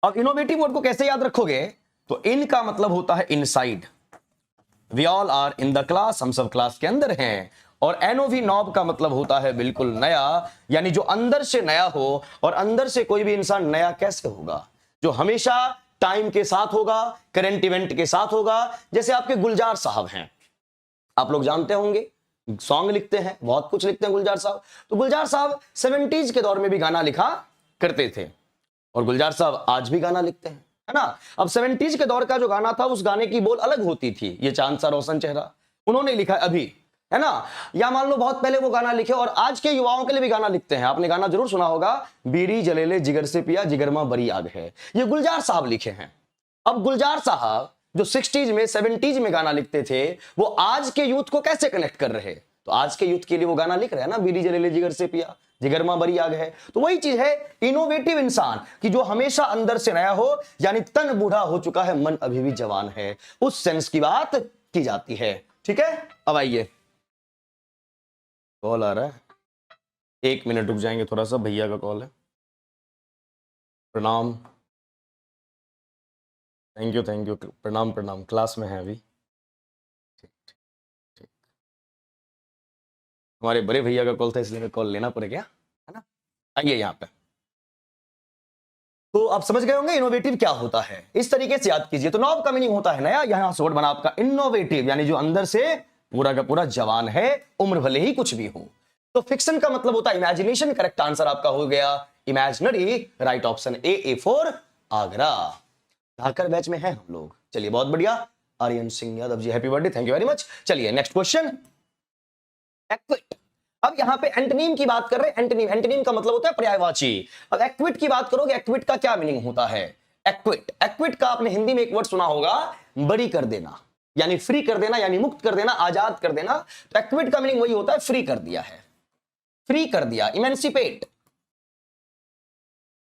अब इनोवेटिव वर्ड को कैसे याद रखोगे? तो इन का मतलब होता है inside, we all are in the class, हम सब क्लास के अंदर हैं। और NOV नॉब का मतलब होता है बिल्कुल नया, यानी जो अंदर से नया हो। और अंदर से कोई भी इंसान नया कैसे होगा? जो हमेशा टाइम के साथ होगा, करंट इवेंट के साथ होगा। जैसे आपके गुलजार साहब हैं, आप लोग जानते होंगे, सॉन्ग लिखते हैं, बहुत कुछ लिखते हैं गुलजार साहब। तो गुलजार साहब 70s के दौर में भी गाना लिखा करते थे, और गुलजार साहब आज भी गाना लिखते हैं, है ना। अब 70s के दौर का जो गाना था, उस गाने की बोल अलग होती थी। ये चांद सा रोशन चेहरा उन्होंने लिखा अभी, है ना। या मान लो बहुत पहले वो गाना लिखे, और आज के युवाओं के लिए भी गाना लिखते हैं। आपने गाना जरूर सुना होगा, बीड़ी जलेले जिगर से पिया, जिगर में बड़ी आग है। ये गुलजार साहब लिखे हैं। अब गुलजार साहब जो 60s में 70s में गाना लिखते थे, वो आज के यूथ को कैसे कनेक्ट कर रहे? तो आज के यूथ के लिए वो गाना लिख रहे हैं ना, बीड़ी जलेले जिगर से पिया, जिगर में बड़ी आग है। तो वही चीज है इनोवेटिव इंसान, कि जो हमेशा अंदर से नया हो, यानी तन बूढ़ा हो चुका है, मन अभी भी जवान है, उस सेंस की बात की जाती है। ठीक है, अब आइए, कॉल आ रहा है, 1 मिनट रुक जाएंगे थोड़ा सा, भैया का कॉल है। प्रणाम, थैंक यू, प्रणाम, क्लास में है अभी। ठीक। हमारे बड़े भैया का कॉल था, इसलिए मैं कॉल लेना पड़ेगा, है ना। आइए यहाँ पे, तो आप समझ गए होंगे इनोवेटिव क्या होता है। इस तरीके से याद कीजिए। तो नॉब का मीनिंग होता है नया, यहां से वर्ड बना आपका इनोवेटिव, यानी जो अंदर से पूरा का पूरा जवान है, उम्र भले ही कुछ भी हो। तो फिक्शन का मतलब होता है इमेजिनेशन। करेक्ट आंसर आपका हो गया imaginary, right option A for Agra. Dhakar batch में है हम लोग। चलिए, बहुत बढ़िया। Aryan Singh Yadav ji, happy birthday, thank you very much. चलिए नेक्स्ट क्वेश्चन, एक्विट। अब यहां पे एंटोनिम की बात कर रहे हैं। एंटोनिम का मतलब होता है पर्यायवाची। अब एक्विट की बात करोगे, एक्विट का क्या मीनिंग होता है? एक्विट का आपने हिंदी में एक वर्ड सुना होगा, बरी कर देना, यानी फ्री कर देना, यानी मुक्त कर देना, आजाद कर देना। तो एक्विट का मीनिंग वही होता है, फ्री कर दिया है, फ्री कर दिया।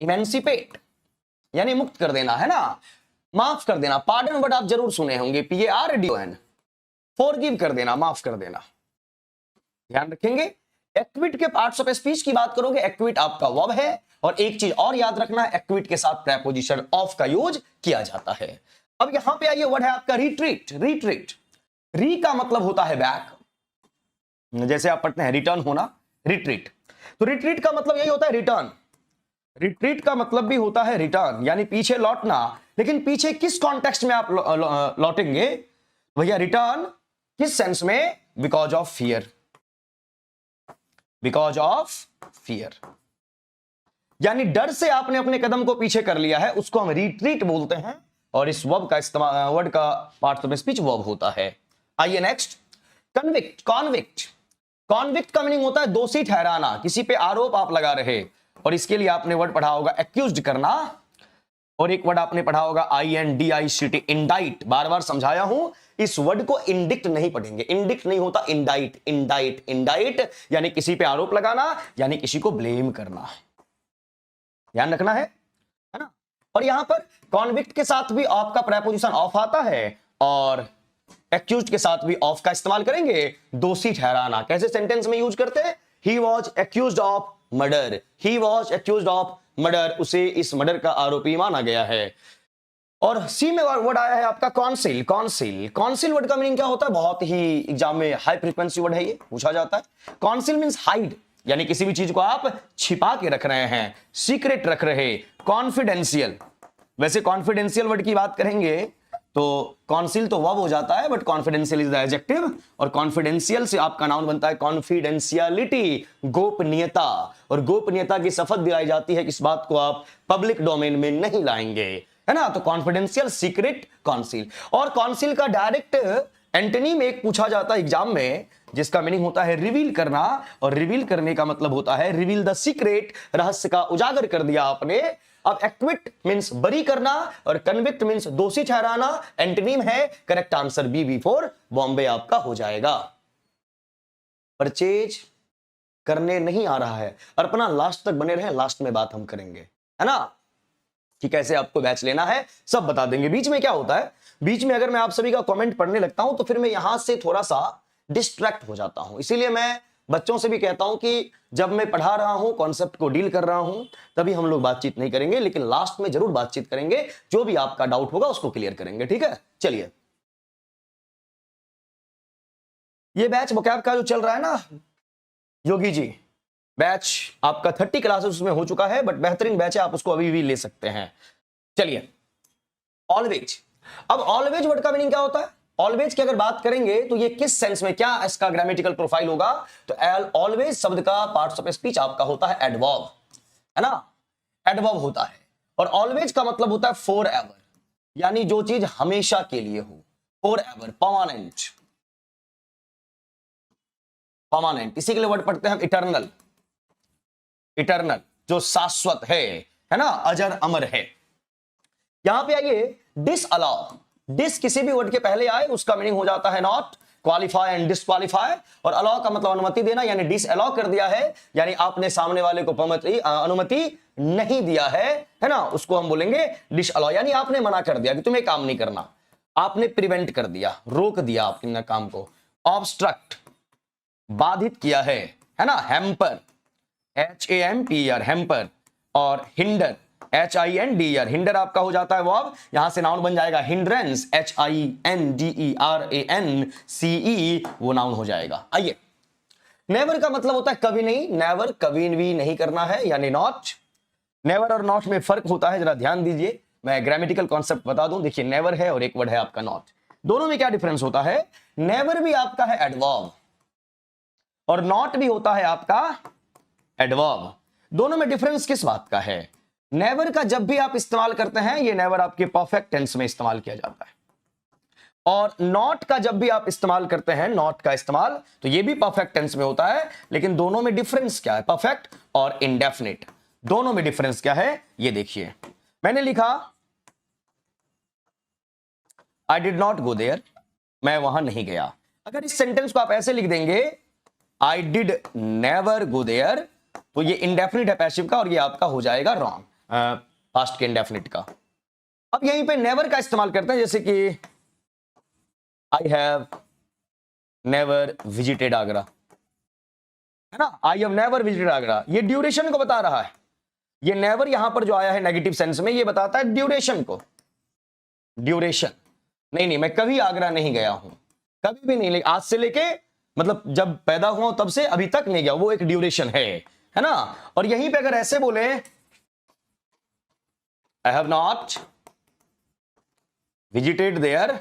इमेंसिपेट यानी मुक्त कर देना, है ना, माफ कर देना। पार्डन वर्ड आप जरूर सुने होंगे, PARDON, फॉरगिव कर देना, माफ कर देना, ध्यान रखेंगे। एक्विट के पार्ट्स ऑफ स्पीच की बात करोगे, एक्विट आपका वर्ब है। और एक चीज और याद रखना, एक्विट के साथ प्रेपोजिशन ऑफ का यूज किया जाता है। अब यहां पे आइए, वर्ड है आपका रिट्रीट। री का मतलब होता है बैक, जैसे आप पढ़ते हैं रिटर्न होना, रिट्रीट। तो रिट्रीट का मतलब यही होता है रिटर्न। रिट्रीट का मतलब भी होता है रिटर्न, यानी पीछे लौटना। लेकिन पीछे किस कॉन्टेक्स्ट में आप लौटेंगे भैया? रिटर्न किस सेंस में? बिकॉज ऑफ फियर, यानी डर से आपने अपने कदम को पीछे कर लिया है, उसको हम रिट्रीट बोलते हैं। और इस वर्ब का इस्तेमाल, वर्ड का पार्ट ऑफ स्पीच वर्ब होता है। आइए नेक्स्ट, कॉन्विक्ट का मीनिंग होता है दोषी ठहराना, किसी पे आरोप आप लगा रहे। और इसके लिए आपने वर्ड पढ़ा होगा एक्यूज्ड करना, और एक वर्ड आपने पढ़ा होगा INDICT, इंडाइट। बार बार समझाया हूं, इस वर्ड को इंडिक्ट नहीं पढ़ेंगे, इंडिक्ट नहीं होता, इंडाइट। इंडाइट इंडाइट यानी किसी पे आरोप लगाना, यानी किसी को ब्लेम करना, ध्यान रखना है ना। और यहां पर कॉन्विक्ट के साथ भी ऑफ का प्रेपोजिशन ऑफ आता है, और एक्यूज्ड के साथ भी ऑफ का इस्तेमाल करेंगे, दोषी ठहराना। कैसे सेंटेंस में यूज करते हैं? He was accused of murder, he was accused of murder, उसे इस मर्डर का आरोपी माना गया है। और सी में वर्ड आया है आपका कॉन्सिल। कॉन्सिल, कॉन्सिल वर्ड का मीनिंग क्या होता है? बहुत ही एग्जाम में हाई फ्रीक्वेंसी वर्ड है, ये पूछा जाता है। कॉन्सिल मींस हाइड, यानी किसी भी चीज को आप छिपा के रख रहे हैं, सीक्रेट रख रहे। कॉन्फिडेंशियल, वैसे कॉन्फिडेंशियल वर्ड की बात करेंगे तो कॉन्सिल तो वर्ब हो जाता है, but confidential is the adjective, और कॉन्फिडेंशियल से आपका नाउन बनता है कॉन्फिडेंशियलिटी, गोपनीयता। और गोपनीयता की शपथ दिलाई जाती है, इस बात को आप पब्लिक डोमेन में नहीं लाएंगे, है ना। तो कॉन्फिडेंशियल, सीक्रेट, कॉन्सिल। और कॉन्सिल का डायरेक्ट एंटोनिम एक पूछा जाता है एग्जाम में, जिसका मीनिंग होता है रिवील करना, और रिवील करने का मतलब होता है रिवील द सीक्रेट, रहस्य का उजागर कर दिया आपने। अब एक्विट मींस बरी करना, और कन्विक्ट मींस दोषी ठहराना। एंटोनिम है, correct answer B, B4 Bombay आपका हो जाएगा। परचेज करने नहीं आ रहा है, अर्पणा लास्ट तक बने रहे, लास्ट में बात हम करेंगे, है ना, कि कैसे आपको बैच लेना है, सब बता देंगे। बीच में क्या होता है, बीच में अगर मैं आप सभी का कमेंट पढ़ने लगता हूं तो फिर मैं यहां से थोड़ा सा डिस्ट्रैक्ट हो जाता हूं। इसीलिए मैं बच्चों से भी कहता हूं कि जब मैं पढ़ा रहा हूं, कॉन्सेप्ट को डील कर रहा हूं, तभी हम लोग बातचीत नहीं करेंगे, लेकिन लास्ट में जरूर बातचीत करेंगे, जो भी आपका डाउट होगा उसको क्लियर करेंगे, ठीक है। चलिए, ये बैच वोकैब का जो चल रहा है ना योगी जी, बैच आपका 30 क्लासेस उसमें हो चुका है, बट बेहतरीन बैच है, आप उसको अभी भी ले सकते हैं। चलिए, ऑलवेज। अब ऑलवेज वर्ड का मीनिंग क्या होता है? ऑलवेज की अगर बात करेंगे तो ये किस सेंस में, क्या इसका ग्रामेटिकल प्रोफाइल होगा? तो ऑलवेज शब्द का पार्ट्स ऑफ स्पीच आपका होता है एडवर्ब, है ना, एडवर्ब होता है। और ऑलवेज का मतलब होता है फॉर एवर, यानी जो चीज हमेशा के लिए हो, फॉर एवर, परमानेंट। परमानेंट, इसी के लिए वर्ड पढ़ते हैं हम इटर्नल। इटर्नल जो शाश्वत है ना, अजर अमर है। यहां पे आइए, डिस अलाउ। डिस किसी भी वर्ड के पहले आए उसका मीनिंग हो जाता है नॉट, क्वालिफाई एंड डिसक्वालीफाई। और अलाउ का मतलब अनुमति देना, यानी डिस अलाउ कर दिया है, यानी आपने सामने वाले को अनुमति नहीं दिया है ना, उसको हम बोलेंगे डिस अलाउ, यानी आपने मना कर दिया कि तुम्हें काम नहीं करना, आपने प्रिवेंट कर दिया, रोक दिया आपने काम को। ऑब्स्ट्रक्ट, बाधित किया है ना, हैम्पर, HAMPER, हैम्पर। और हिंडर, HINDER, हिंडर आपका हो जाता है वर्ब, यहां से नाउन बन जाएगा हिंड्रेंस, HINDERANCE, वो नाउन हो जाएगा। आइए, नेवर का मतलब होता है कभी नहीं, नेवर कभी भी नहीं करना है, यानी नॉट। नेवर और नॉट में फर्क होता है, जरा ध्यान दीजिए, मैं ग्रामेटिकल कॉन्सेप्ट बता दूं। देखिए, नेवर है और एक वर्ड है आपका नॉट, दोनों में क्या डिफरेंस होता है? नेवर भी आपका है एडवर्ब, और नॉट भी होता है आपका एडवर्ब। दोनों में डिफरेंस किस बात का है? नेवर का जब भी आप इस्तेमाल करते हैं, ये नेवर आपके परफेक्ट टेंस में इस्तेमाल किया जाता है, और नॉट का जब भी आप इस्तेमाल करते हैं, नॉट का इस्तेमाल, तो ये भी परफेक्ट टेंस में होता है। लेकिन दोनों में डिफरेंस क्या है? परफेक्ट और इंडेफिनिट, दोनों में डिफरेंस क्या है ये देखिए। मैंने लिखा I did not go there, मैं वहां नहीं गया। अगर इस सेंटेंस को आप ऐसे लिख देंगे I did never go there, तो ये इंडेफिनिट है पैसिव का, और ये आपका हो जाएगा रॉन्ग, पास्ट के इंडेफिनिट का। अब यहीं पे नेवर का इस्तेमाल करते हैं, जैसे कि I have never visited Agra, है ना, I have never visited Agra, ये ड्यूरेशन को बता रहा है। ये नेवर यहां पर जो आया है नेगेटिव सेंस में, ये बताता है ड्यूरेशन को। ड्यूरेशन नहीं, मैं कभी आगरा नहीं गया हूं, कभी भी नहीं, आज से लेके मतलब जब पैदा हुआ तब से अभी तक नहीं गया, वो एक ड्यूरेशन है ना। और यहीं पे अगर ऐसे बोले I have not visited there,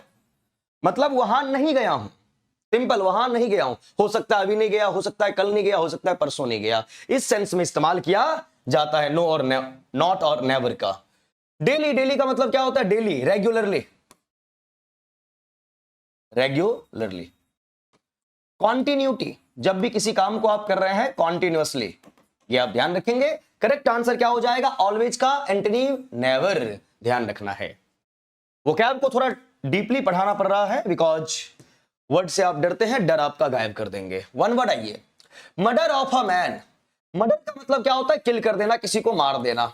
मतलब वहां नहीं गया हूं, सिंपल, वहां नहीं गया हूं। हो सकता है अभी नहीं गया, हो सकता है कल नहीं गया, हो सकता है परसों नहीं गया, इस सेंस में इस्तेमाल किया जाता है नो और नॉट और नेवर का। डेली, डेली का मतलब क्या होता है? Daily, regularly, regularly. कॉन्टिन्यूटी, जब भी किसी काम को आप कर रहे हैं कॉन्टिन्यूअसली, ये आप ध्यान रखेंगे। करेक्ट आंसर क्या हो जाएगा? ऑलवेज का एंटोनिम नेवर, ध्यान रखना है। वोकैब को थोड़ा डीपली पढ़ाना पड़ रहा है बिकॉज वर्ड से आप डरते हैं, डर आपका गायब कर देंगे। वन वर्ड आइए, murder of a man. Murder का मतलब क्या होता है? किल कर देना, किसी को मार देना।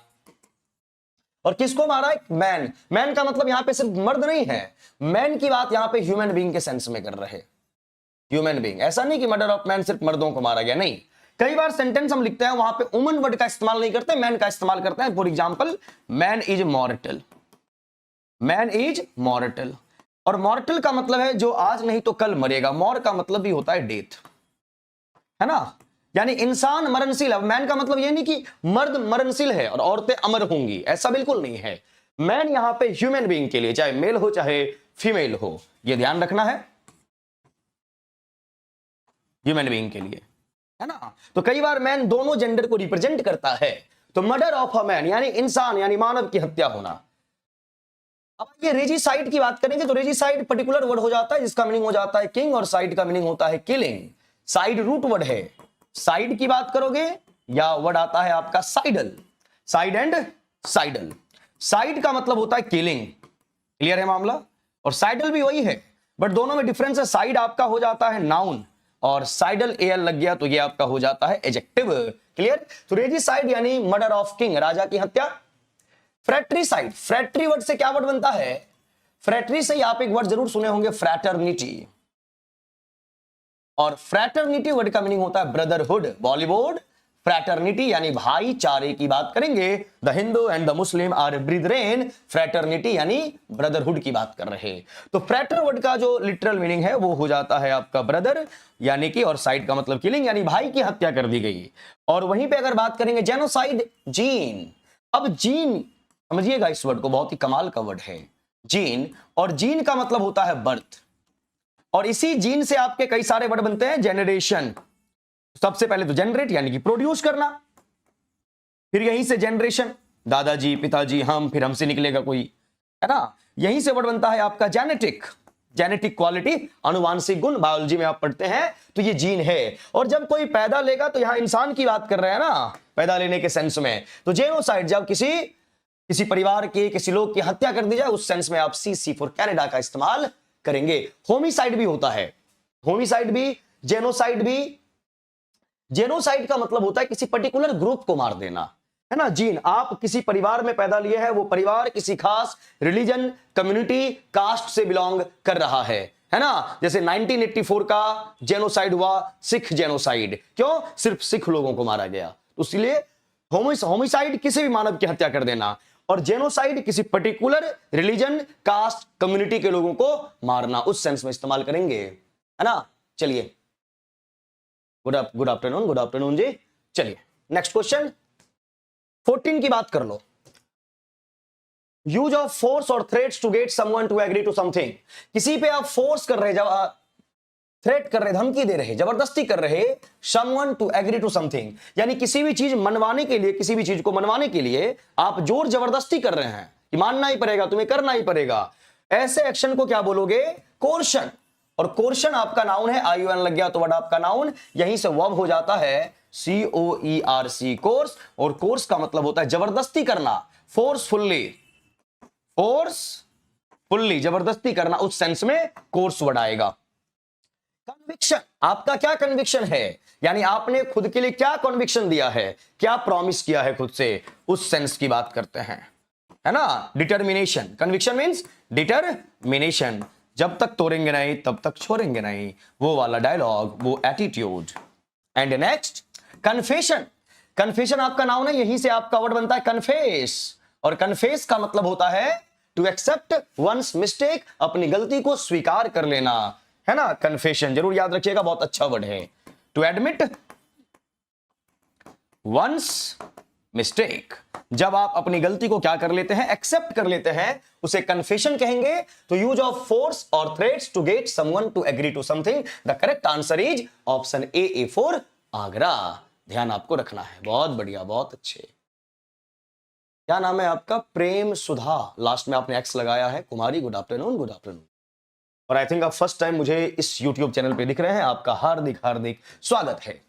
और किसको मारा है? मैन। मैन का मतलब यहां पे सिर्फ मर्द नहीं है, मैन की बात यहां पे ह्यूमन बीइंग के सेंस में कर रहे। ह्यूमन बीइंग, ऐसा नहीं कि मर्डर ऑफ मैन सिर्फ मर्दों को मारा गया, नहीं। कई बार सेंटेंस हम लिखते हैं वहां पे वुमन वर्ड का इस्तेमाल नहीं करते, मैन का इस्तेमाल करते हैं। For example, man is मॉर्टल, man is मॉर्टल। और मॉर्टल का मतलब है जो आज नहीं तो कल मरेगा। मॉर का मतलब भी होता है डेथ, है ना, यानी इंसान मरणशील है। मैन का मतलब यह नहीं कि मर्द मरणशील है और औरतें अमर होंगी, ऐसा बिल्कुल नहीं है। मैन यहां पे ह्यूमन बीइंग के लिए, चाहे मेल हो चाहे फीमेल हो, यह ध्यान रखना है, ह्यूमन बीइंग के लिए, है ना। तो कई बार मैन दोनों जेंडर को रिप्रेजेंट करता है। तो मर्डर ऑफ अ मैन यानी इंसान यानी मानव की हत्या होना। अब ये रेजिसाइड की बात करेंगे तो रेजिसाइड पर्टिकुलर वर्ड हो जाता है जिसका मीनिंग हो जाता है किंग, और साइड का मीनिंग होता है किलिंग। साइड रूट वर्ड है। साइड की बात करोगे या वर्ड आता है आपका साइडल, साइड एंड साइडल। साइड का मतलब होता है किलिंग, क्लियर है मामला, और साइडल भी वही है, बट दोनों में डिफरेंस है। साइड आपका हो जाता है नाउन और साइडल एल लग गया तो ये आपका हो जाता है एडजेक्टिव, क्लियर। तो रेजिसाइड यानी मर्डर ऑफ किंग, राजा की हत्या। फ्रैट्रीसाइड, फ्रैट्री वर्ड से क्या वर्ड बनता है? फ्रैट्री से आप एक वर्ड जरूर सुने होंगे, फ्रैटर्निटी। और फ्रैटर्निटी वर्ड का मीनिंग होता है ब्रदरहुड। बॉलीवुड फ्रैटर्निटी यानी भाईचारे की बात करेंगे। The Hindu and the Muslim are brethren. Fraternity यानी ब्रदरहुड की बात कर रहे। तो फ्रैटर वर्ड का जो लिटरल मीनिंग है वो हो जाता है आपका ब्रदर यानी कि, और साइड का मतलब किलिंग यानी भाई की हत्या कर दी गई। और वहीं पे अगर बात करेंगे जेनोसाइड, जीन। अब जीन समझिएगा, इस वर्ड को, बहुत ही कमाल का वर्ड है जीन। और जीन का मतलब होता है बर्थ, और इसी जीन से आपके कई सारे वर्ड बनते हैं। जेनरेशन, सबसे पहले तो जनरेट यानी कि प्रोड्यूस करना, फिर यहीं से जनरेशन, दादाजी पिताजी हम, फिर हमसे निकलेगा कोई, है ना। यहीं से वर्ड बनता है आपका जेनेटिक, जेनेटिक क्वालिटी, अनुवांशिक गुण। बायोलॉजी में आप पढ़ते हैं तो ये जीन है। और जब कोई पैदा लेगा तो यहां इंसान की बात कर रहे हैं ना, पैदा लेने के सेंस में। तो जेनोसाइड जब किसी परिवार के किसी लोग की हत्या कर दी जाए, उस सेंस में आप सी फॉर कनाडा का इस्तेमाल करेंगे। होमिसाइड भी होता है, होमिसाइड भी, जेनोसाइड भी। जेनोसाइड का मतलब होता है किसी पर्टिकुलर ग्रुप को मार देना, है ना। जीन, आप किसी परिवार में पैदा लिए हैं, वो परिवार किसी खास रिलीजन, कम्युनिटी, कास्ट से बिलोंग कर रहा है ना। जैसे 1984 का जेनोसाइड हुआ, सिख जेनोसाइड। क्यों? सिर्फ सिख लोगों को मारा गया। तो इसलिए होमिसाइड किसी भी मानव की हत्या कर देना, और जेनोसाइड किसी पर्टिकुलर रिलीजन, कास्ट, कम्युनिटी के लोगों को मारना, उस सेंस में इस्तेमाल करेंगे, है ना। चलिए, गुड आफ्टरनून जी। चलिए नेक्स्ट क्वेश्चन 14 की बात कर लो। यूज ऑफ फोर्स और threats to get someone to agree to something. किसी पे आप फोर्स कर रहे, जब थ्रेट कर रहे, धमकी दे रहे, जबरदस्ती कर रहे, someone to agree to something, यानी किसी भी चीज मनवाने के लिए, किसी भी चीज को मनवाने के लिए आप जोर जबरदस्ती कर रहे हैं कि मानना ही पड़ेगा, तुम्हें करना ही पड़ेगा। ऐसे एक्शन को क्या बोलोगे? कोर्शन। और कोर्शन आपका नाउन है, ION लग गया तो वर्ड आपका नाउन, यहीं से वर्ब हो जाता है COERC, कोर्स। और कोर्स का मतलब होता है जबरदस्ती करना, फोर्सफुल्ली, फोर्सफुल्ली जबरदस्ती करना, उस सेंस में कोर्स वर्ड आएगा। कन्विक्शन, आपका क्या कन्विक्शन है, यानी आपने खुद के लिए क्या कन्विक्शन दिया है, क्या प्रॉमिस किया है खुद से, उस सेंस की बात करते हैं, है ना। डिटर्मिनेशन, कन्विक्शन मींस डिटर्मिनेशन, जब तक तोड़ेंगे नहीं तब तक छोड़ेंगे नहीं, वो वाला डायलॉग, वो attitude. And next confession. Confession आपका नाउन है, यहीं से आपका वर्ड बनता है कन्फेस, और कन्फेस का मतलब होता है टू एक्सेप्ट वंस मिस्टेक, अपनी गलती को स्वीकार कर लेना, है ना। कन्फेशन जरूर याद रखिएगा, बहुत अच्छा वर्ड है। टू एडमिट वंस मिस्टेक, जब आप अपनी गलती को क्या कर लेते हैं, एक्सेप्ट कर लेते हैं, उसे कन्फेशन कहेंगे। तो यूज ऑफ फोर्स और threats to get someone to agree to something. The correct answer is option A for Agra. ध्यान आपको रखना है, बहुत बढ़िया, बहुत अच्छे। क्या नाम है आपका? प्रेम सुधा, लास्ट में आपने एक्स लगाया है। कुमारी, गुड आफ्टरनून। और आई थिंक आप फर्स्ट टाइम मुझे इस YouTube चैनल पे दिख रहे हैं, आपका हार्दिक हार्दिक स्वागत है।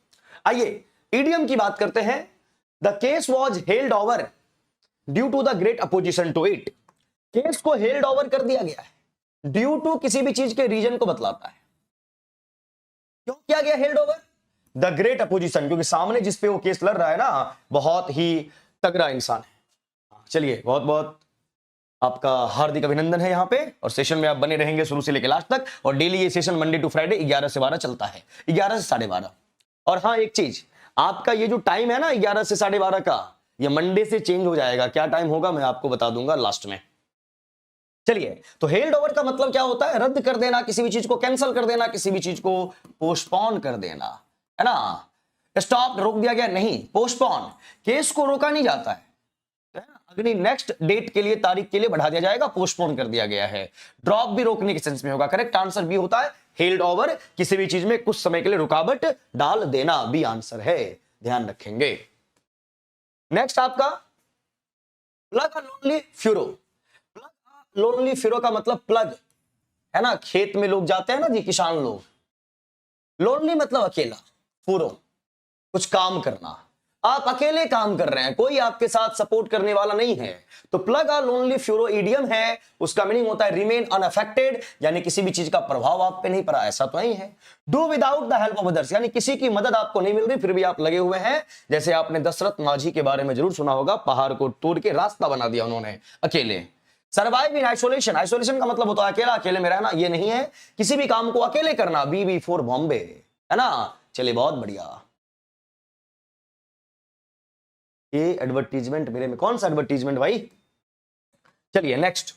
आइए इडियम की बात करते हैं। The case was held over due to the great opposition to it. Case को हेल्ड ओवर कर दिया गया है ड्यू टू किसी भी चीज के रीजन को बतलाता है। क्यों किया गया held over? The great opposition, क्योंकि सामने जिस पे वो केस लड़ रहा है ना बहुत ही तगड़ा इंसान है। चलिए बहुत बहुत आपका हार्दिक अभिनंदन है यहाँ पे, और सेशन में आप बने रहेंगे शुरू से लेकर लास्ट तक। और डेली ये सेशन मंडे टू फ्राइडे 11 से 12 चलता है, 11 से 12:30। और हाँ एक चीज, आपका ये जो टाइम है ना 11 से 12:30 का, ये मंडे से चेंज हो जाएगा। क्या टाइम होगा मैं आपको बता दूंगा लास्ट में। चलिए, तो हेल्ड ओवर का मतलब क्या होता है? रद्द कर देना, किसी भी चीज को कैंसिल कर देना, किसी भी चीज को पोस्टपोन कर देना, है ना। स्टॉप, रोक दिया गया नहीं, पोस्टपोन, केस को रोका नहीं जाता है, अगली नेक्स्ट डेट के लिए, तारीख के लिए बढ़ा दिया जाएगा, पोस्टपोन कर दिया गया है। ड्रॉप भी रोकने के सेंस में होगा। करेक्ट आंसर बी होता है, हेल्ड ओवर, किसी भी चीज में कुछ समय के लिए रुकावट डाल देना, बी आंसर है, ध्यान रखेंगे। नेक्स्ट आपका plug lonely furrow. Plug lonely furrow का मतलब प्लग है ना, खेत में लोग जाते हैं ना जी, किसान लोग। लोनली मतलब अकेला, फ्यूरो कुछ काम करना, आप अकेले काम कर रहे हैं, कोई आपके साथ सपोर्ट करने वाला नहीं है। तो plug a lonely furrow idiom है, उसका मीनिंग होता है रिमेन अनअफेक्टेड, यानी किसी भी चीज का प्रभाव आप पे नहीं पड़ा, ऐसा तो नहीं है। Do without the help of others, यानी किसी की मदद आपको नहीं मिल रही फिर भी आप लगे हुए हैं। जैसे आपने दशरथ माझी के बारे में जरूर सुना होगा, पहाड़ को तोड़ के रास्ता बना दिया उन्होंने अकेले। सर्वाइव इन आइसोलेशन, आइसोलेशन का मतलब होता है अकेला, अकेले में रहना, ये नहीं है, किसी भी काम को अकेले करना, बी फॉर बॉम्बे, है ना। चलिए बहुत बढ़िया। ये एडवर्टीजमेंट मेरे में, कौन सा एडवर्टीजमेंट भाई? चलिए next,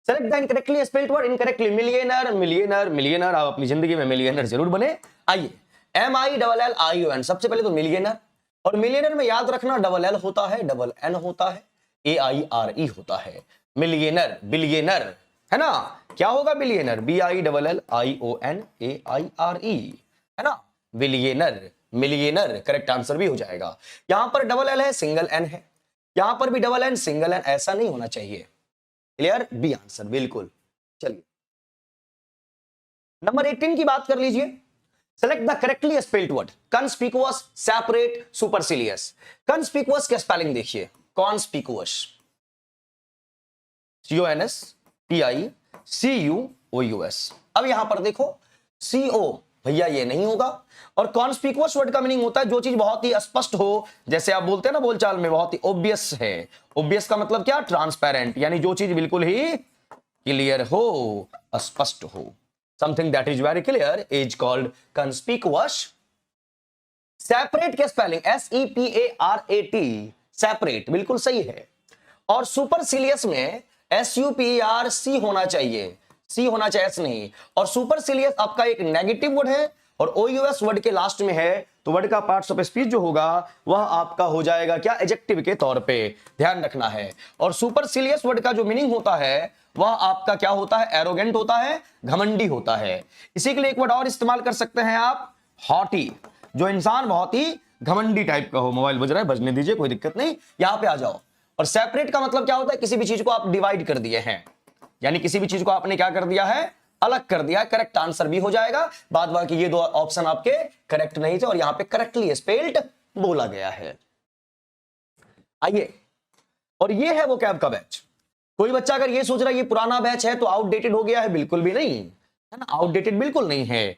select the incorrectly spelled word. Incorrectly, millionaire, millionaire, millionaire, आप अपनी जिंदगी में मिलियनर जरूर बने। आइए, MILLION, सबसे पहले तो मिलियनर, और मिलियनर में याद रखना डबल एल होता है, डबल एन होता है, AIRE होता है। मिलियनर, बिलियनर, है ना। क्या होगा बिलियनर? BILLIONAIRE, है ना। बिलियनर, मिलियनर, करेक्ट आंसर भी हो जाएगा। यहां पर डबल एल है, सिंगल एन है, यहां पर भी डबल एन, सिंगल एन, ऐसा नहीं होना चाहिए। क्लियर? बी आंसर बिल्कुल। चलिए नंबर 18 की बात कर लीजिए। Select the correctly spelled word. Conspicuous, separate, supercilious. Conspicuous के स्पेलिंग देखिए, कॉन्स्पिकुअस, CONSPICUOUS। अब यहां पर देखो CO, भैया ये नहीं होगा। और कॉन्स्पिकुअस वर्ड का मीनिंग होता है जो चीज बहुत ही स्पष्ट हो, जैसे आप बोलते हैं ना बोलचाल में, बहुत ही ओब्वियस है। ओब्वियस का मतलब क्या? ट्रांसपेरेंट, यानी जो चीज बिल्कुल ही क्लियर हो, स्पष्ट हो। Something that is very clear is called conspicuous. Separate के स्पेलिंग SEPARAT, सेपरेट, बिल्कुल सही है। और सुपरसिलियस में SUPERC होना चाहिए, सी होना चाहिए, एस नहीं। और सुपरसिलियस आपका एक नेगेटिव वर्ड है, और OUS वर्ड के लास्ट में है, तो वर्ड का पार्ट्स ऑफ स्पीच जो होगा वह आपका हो जाएगा क्या? एडजेक्टिव के तौर पे, ध्यान रखना है। और सुपरसिलियस वर्ड का जो मीनिंग होता है वह आपका क्या होता है? एरोगेंट होता है, घमंडी होता है। इसी के लिए एक वर्ड और इस्तेमाल कर सकते हैं आप, हॉटी, जो इंसान बहुत ही घमंडी टाइप का हो। मोबाइल बज रहा है, बजने दीजिए, कोई दिक्कत नहीं, यहां पे आ जाओ। और सेपरेट का मतलब क्या होता है? किसी भी चीज को आप डिवाइड कर दिए हैं, यानी किसी भी चीज को आपने क्या कर दिया है? अलग कर दिया। करेक्ट आंसर भी हो जाएगा। बाद बाकी ये दो ऑप्शन आपके करेक्ट नहीं थे, और यहां पे करेक्टली स्पेल्ड बोला गया है। आइए, और ये है वो कैब का बैच। कोई बच्चा अगर ये सोच रहा है ये पुराना बैच है तो आउटडेटेड हो गया है, बिल्कुल भी नहीं है ना, आउटडेटेड बिल्कुल नहीं है।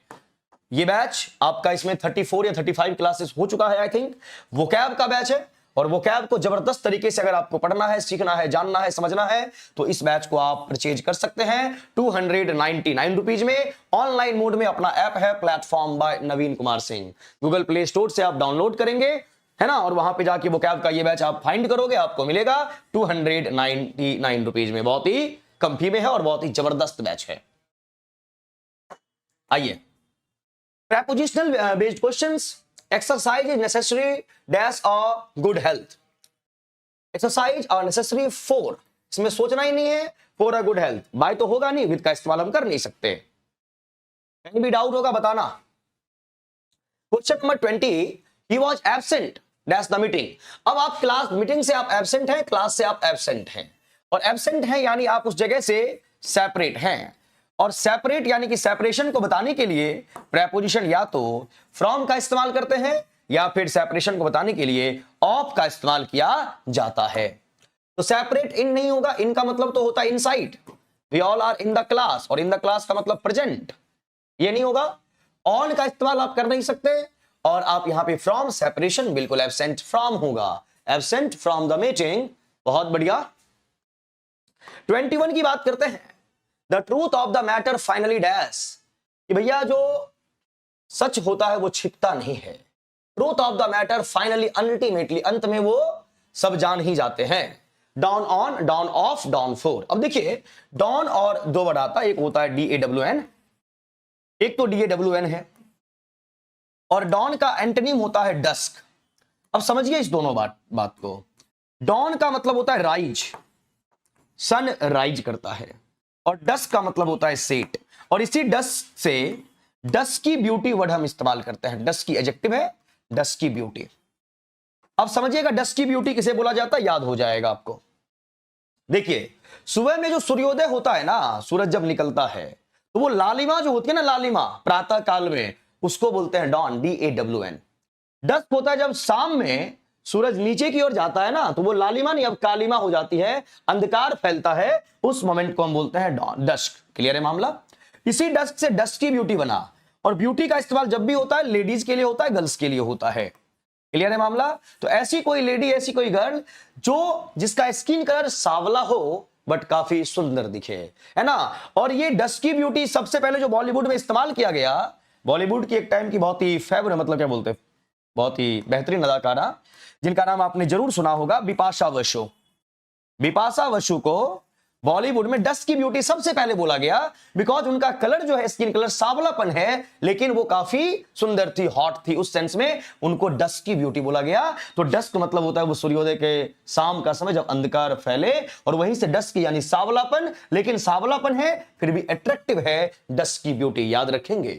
ये बैच आपका, इसमें 34 या 35 क्लासेस हो चुका है आई थिंक। वो कैब का बैच है, और वो कैब को जबरदस्त तरीके से अगर आपको पढ़ना है, सीखना है, जानना है, समझना है, तो इस बैच को आप परचेज कर सकते हैं 299 रुपीज में। ऑनलाइन मोड में अपना ऐप है, प्लेटफॉर्म बाय नवीन Kumar Singh, Google play store से आप डाउनलोड करेंगे, है ना। और वहां पे जाके वो कैब का ये बैच आप फाइंड करोगे, आपको मिलेगा 299 रुपीज में। बहुत ही कम फी में है और बहुत ही जबरदस्त बैच है। आइए, prepositional based questions. Exercise is necessary dash or good health. Exercise are necessary for, इसमें सोचना ही नहीं है, for a good health। By तो होगा नहीं, विद का इस्तेमाल हम कर नहीं सकते। कहीं भी डाउट होगा बताना। Question number 20, he was absent dash the meeting। अब आप क्लास मीटिंग से आप एब्सेंट हैं, क्लास से आप एब्सेंट हैं, और एब्सेंट हैं यानी आप उस जगह से सेपरेट हैं। और सेपरेट यानी कि सेपरेशन को बताने के लिए प्रेपोजिशन या तो फ्रॉम का इस्तेमाल करते हैं, या फिर सेपरेशन को बताने के लिए ऑफ का इस्तेमाल किया जाता है। तो सेपरेट इन नहीं होगा, इनका मतलब तो होता है inside, we all are in the class, और इन द क्लास का मतलब प्रेजेंट, ये नहीं होगा। ऑन का इस्तेमाल आप कर नहीं सकते, और आप यहां पे फ्रॉम, सेपरेशन बिल्कुल एब्सेंट फ्रॉम होगा, एब्सेंट फ्रॉम द मीटिंग। बहुत बढ़िया। 21 की बात करते हैं। The truth of the matter finally dash, कि भैया जो सच होता है वो छिपता नहीं है। Truth of the matter finally, ultimately, अंत में वो सब जान ही जाते हैं। Down on, down of, down four. अब देखिए डाउन और दो वर्ड आता है, एक होता है DAWN, एक तो DAWN है, और डॉन का एंटोनिम होता है डस्क। अब समझिए इस दोनों बात को। डॉन का मतलब होता है राइज, सन राइज करता है, और डस्क का मतलब होता है सेट, और इसी डस्क से डस्क की ब्यूटी वर्ड हम इस्तेमाल करते हैं। डस्क की एडजेक्टिव है, डस्क की ब्यूटी। अब समझिएगा डस्क की ब्यूटी किसे बोला जाता है, याद हो जाएगा आपको। देखिए सुबह में जो सूर्योदय होता है ना, सूरज जब निकलता है, तो वो लालिमा जो होती है ना, लालिमा प्रातः काल में, उसको बोलते हैं डॉन, DAWN। डस्क होता है जब शाम में सूरज नीचे की ओर जाता है ना, तो वो लालिमा नहीं अब कालिमा हो जाती है, अंधकार फैलता है, उस मोमेंट को हम बोलते हैं डॉन, डस्क। क्लियर है मामला। इसी डस्क से डस्क की ब्यूटी बना, और ब्यूटी का इस्तेमाल जब भी होता है लेडीज के लिए होता है, गर्ल्स के लिए होता है। क्लियर है मामला। तो ऐसी कोई लेडी, ऐसी कोई गर्ल जो जिसका स्किन कलर सांवला हो बट काफी सुंदर दिखे, है ना। और ये डस्क की ब्यूटी सबसे पहले जो बॉलीवुड में इस्तेमाल किया गया, बॉलीवुड की एक टाइम की बहुत ही फेवरेट, मतलब क्या बोलते हैं, बहुत ही बेहतरीन अदाकारा, जिनका नाम आपने जरूर सुना होगा, बिपाशा बसु। बिपाशा बसु को बॉलीवुड में डस्क की ब्यूटी सबसे पहले बोला गया, बिकॉज उनका कलर जो है, स्किन कलर सांवलापन है, लेकिन वो काफी सुंदर थी, हॉट थी, उस सेंस में उनको डस्क की ब्यूटी बोला गया। तो डस्क मतलब होता है वो सूर्योदय के शाम का समय जब अंधकार फैले, और वहीं से डस्क यानी सांवलापन, लेकिन सांवलापन है फिर भी अट्रैक्टिव है, डस्क की ब्यूटी, याद रखेंगे।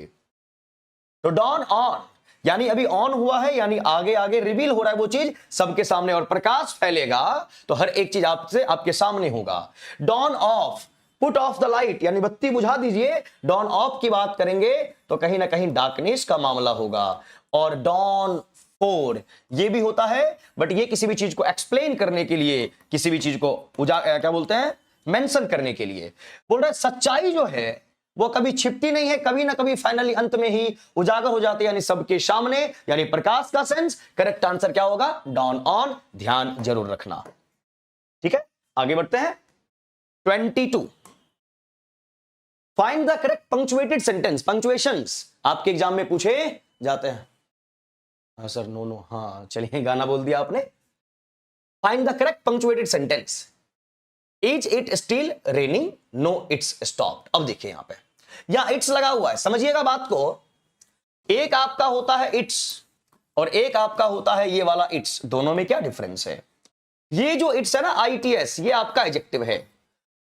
तो डॉन ऑन यानी अभी ऑन हुआ है, यानी आगे आगे रिवील हो रहा है वो चीज सबके सामने, और प्रकाश फैलेगा तो हर एक चीज आपसे, आपके सामने होगा। Don off, put off the light यानी बत्ती बुझा दीजिए। डॉन ऑफ की बात करेंगे तो कहीं ना कहीं डार्कनेस का मामला होगा। और डॉन फोर ये भी होता है, बट ये किसी भी चीज को एक्सप्लेन करने के लिए, किसी भी चीज को क्या बोलते हैं, मेंशन करने के लिए। बोल रहा है सच्चाई जो है वो कभी छिपती नहीं है, कभी ना कभी फाइनली अंत में ही उजागर हो जाती है, यानी सबके सामने, यानी प्रकाश का सेंस। करेक्ट आंसर क्या होगा, डॉन ऑन, ध्यान जरूर रखना। ठीक है, आगे बढ़ते हैं। 22, find the correct punctuated sentence. Punctuations आपके एग्जाम में पूछे जाते हैं। हाँ सर, नो नो, हाँ चलिए, गाना बोल दिया आपने। Find the correct punctuated sentence. Is it still raining, no it's stopped. अब देखिए यहां पे या इट्स लगा हुआ है, समझिएगा बात को। एक आपका होता है इट्स और एक आपका होता है ये वाला इट्स, दोनों में क्या डिफरेंस है। ये जो इट्स है ना, ITS, ये आपका एडजेक्टिव है,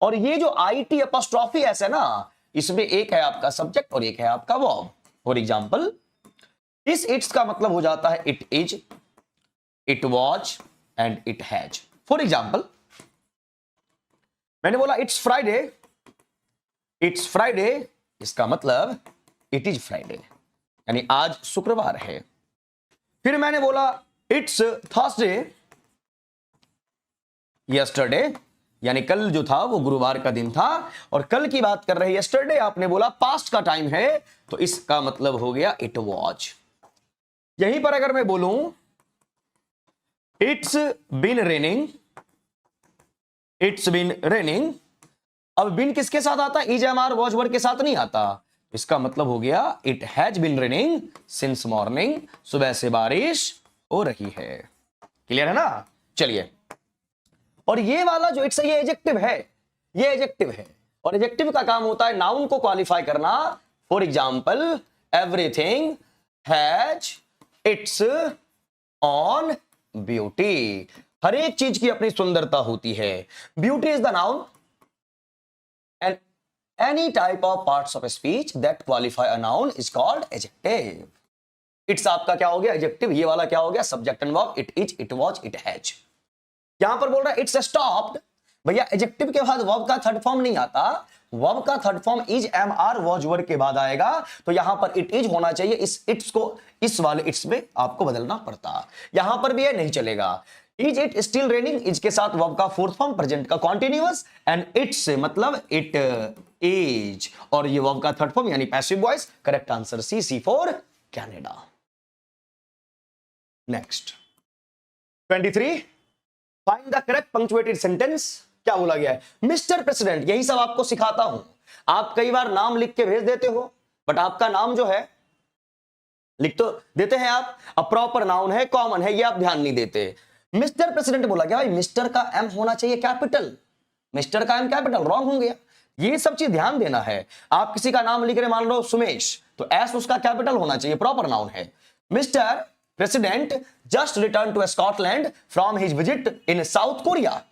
और ये जो IT अपॉस्ट्रोफी एस है ना, इसमें एक है आपका सब्जेक्ट और एक है आपका वर्ब। फॉर एग्जांपल इस इट्स का मतलब हो जाता है it is, it was and it has. For example मैंने बोला इट्स फ्राइडे, इट्स फ्राइडे, इसका मतलब इट इज फ्राइडे, यानी आज शुक्रवार है। फिर मैंने बोला इट्स थर्सडे, यस्टरडे, यानी कल जो था वो गुरुवार का दिन था, और कल की बात कर रहे हैं, यस्टरडे आपने बोला पास्ट का टाइम है, तो इसका मतलब हो गया इट वॉज। यहीं पर अगर मैं बोलूं it's been raining, it's been raining, अब बिन किसके साथ आता है, is, am, are, was word के साथ नहीं आता। इसका मतलब हो गया it has been raining since morning, सुबह से बारिश हो रही है। क्लियर है ना। चलिए, और ये वाला जो इट्स, ये एडजेक्टिव है, ये एडजेक्टिव है, और एडजेक्टिव का काम होता है नाउन को क्वालिफाई करना। For example everything has its own beauty, हर एक चीज की अपनी सुंदरता होती है। Beauty is the noun and any type of parts of speech that qualify a noun is called adjective. It's आपका क्या हो गया, एडजेक्टिव, ये वाला क्या हो गया, subject and verb, it is, it was, it has. यहां पर बोल रहा है इट्स स्टॉप्ड, भैया एडजेक्टिव के बाद वर्ब का थर्ड फॉर्म नहीं आता, वर्ब का third form is, am, are, was word के बाद आएगा, तो यहां पर इट इज होना चाहिए। इस इट्स को इस वाले इट्स में आपको बदलना पड़ता, यहां पर भी है नहीं चलेगा। Is it still raining, is के साथ वर्ब का फोर्थ फॉर्म प्रेजेंट का कॉन्टिन्यूअस, एंड इट्स मतलब इट इज, और ये वर्ब का थर्ड फॉर्म यानी passive voice. Correct answer C for Canada. Next 23, find the correct punctuated sentence. क्या बोला गया है? मिस्टर प्रेसिडेंट, यही सब आपको सिखाता हूं। आप कई बार नाम लिख के भेज देते हो, बट आपका नाम जो है लिख तो देते हैं आप, अब प्रॉपर नाउन है, कॉमन है, ये आप ध्यान नहीं देते। मिस्टर प्रेसिडेंट बोला गया, भाई मिस्टर का एम होना चाहिए कैपिटल, मिस्टर का एम कैपिटल, रॉन्ग हो गया। ये सब चीज ध्यान देना है। आप किसी का नाम लिख रहे, मान लो सुमेश, तो एस उसका कैपिटल होना चाहिए, प्रॉपर नाउन है। Mister president just return to Scotland from his visit in South Korea.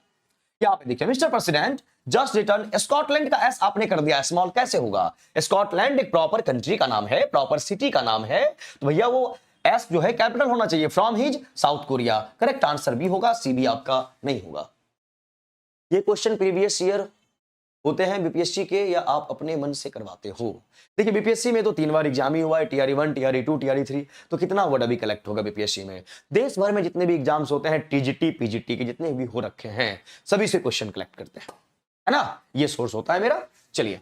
यहां पे देखिए, mister president just return, Scotland का एस आपने कर दिया स्मॉल, कैसे होगा? स्कॉटलैंड एक प्रॉपर कंट्री का नाम है, प्रॉपर सिटी का नाम है, तो भैया वो एस जो है कैपिटल होना चाहिए। From his south Korea, correct answer भी होगा, सी भी आपका नहीं होगा। ये क्वेश्चन प्रीवियस ईयर होते हैं बीपीएससी के, या आप अपने मन से करवाते हो? देखिए बीपीएससी में तो 3 बार एग्जाम ही हुआ है, टीआरई 1, टीआरई 2, टीआरई 3, तो कितना वर्ड अभी कलेक्ट होगा बीपीएससी में? देश भर में जितने भी एग्जाम्स होते हैं, टीजीटी पीजीटी के जितने भी हो रखे हैं, सभी से क्वेश्चन कलेक्ट करते हैं, है ना? ये सोर्स होता है मेरा। चलिए,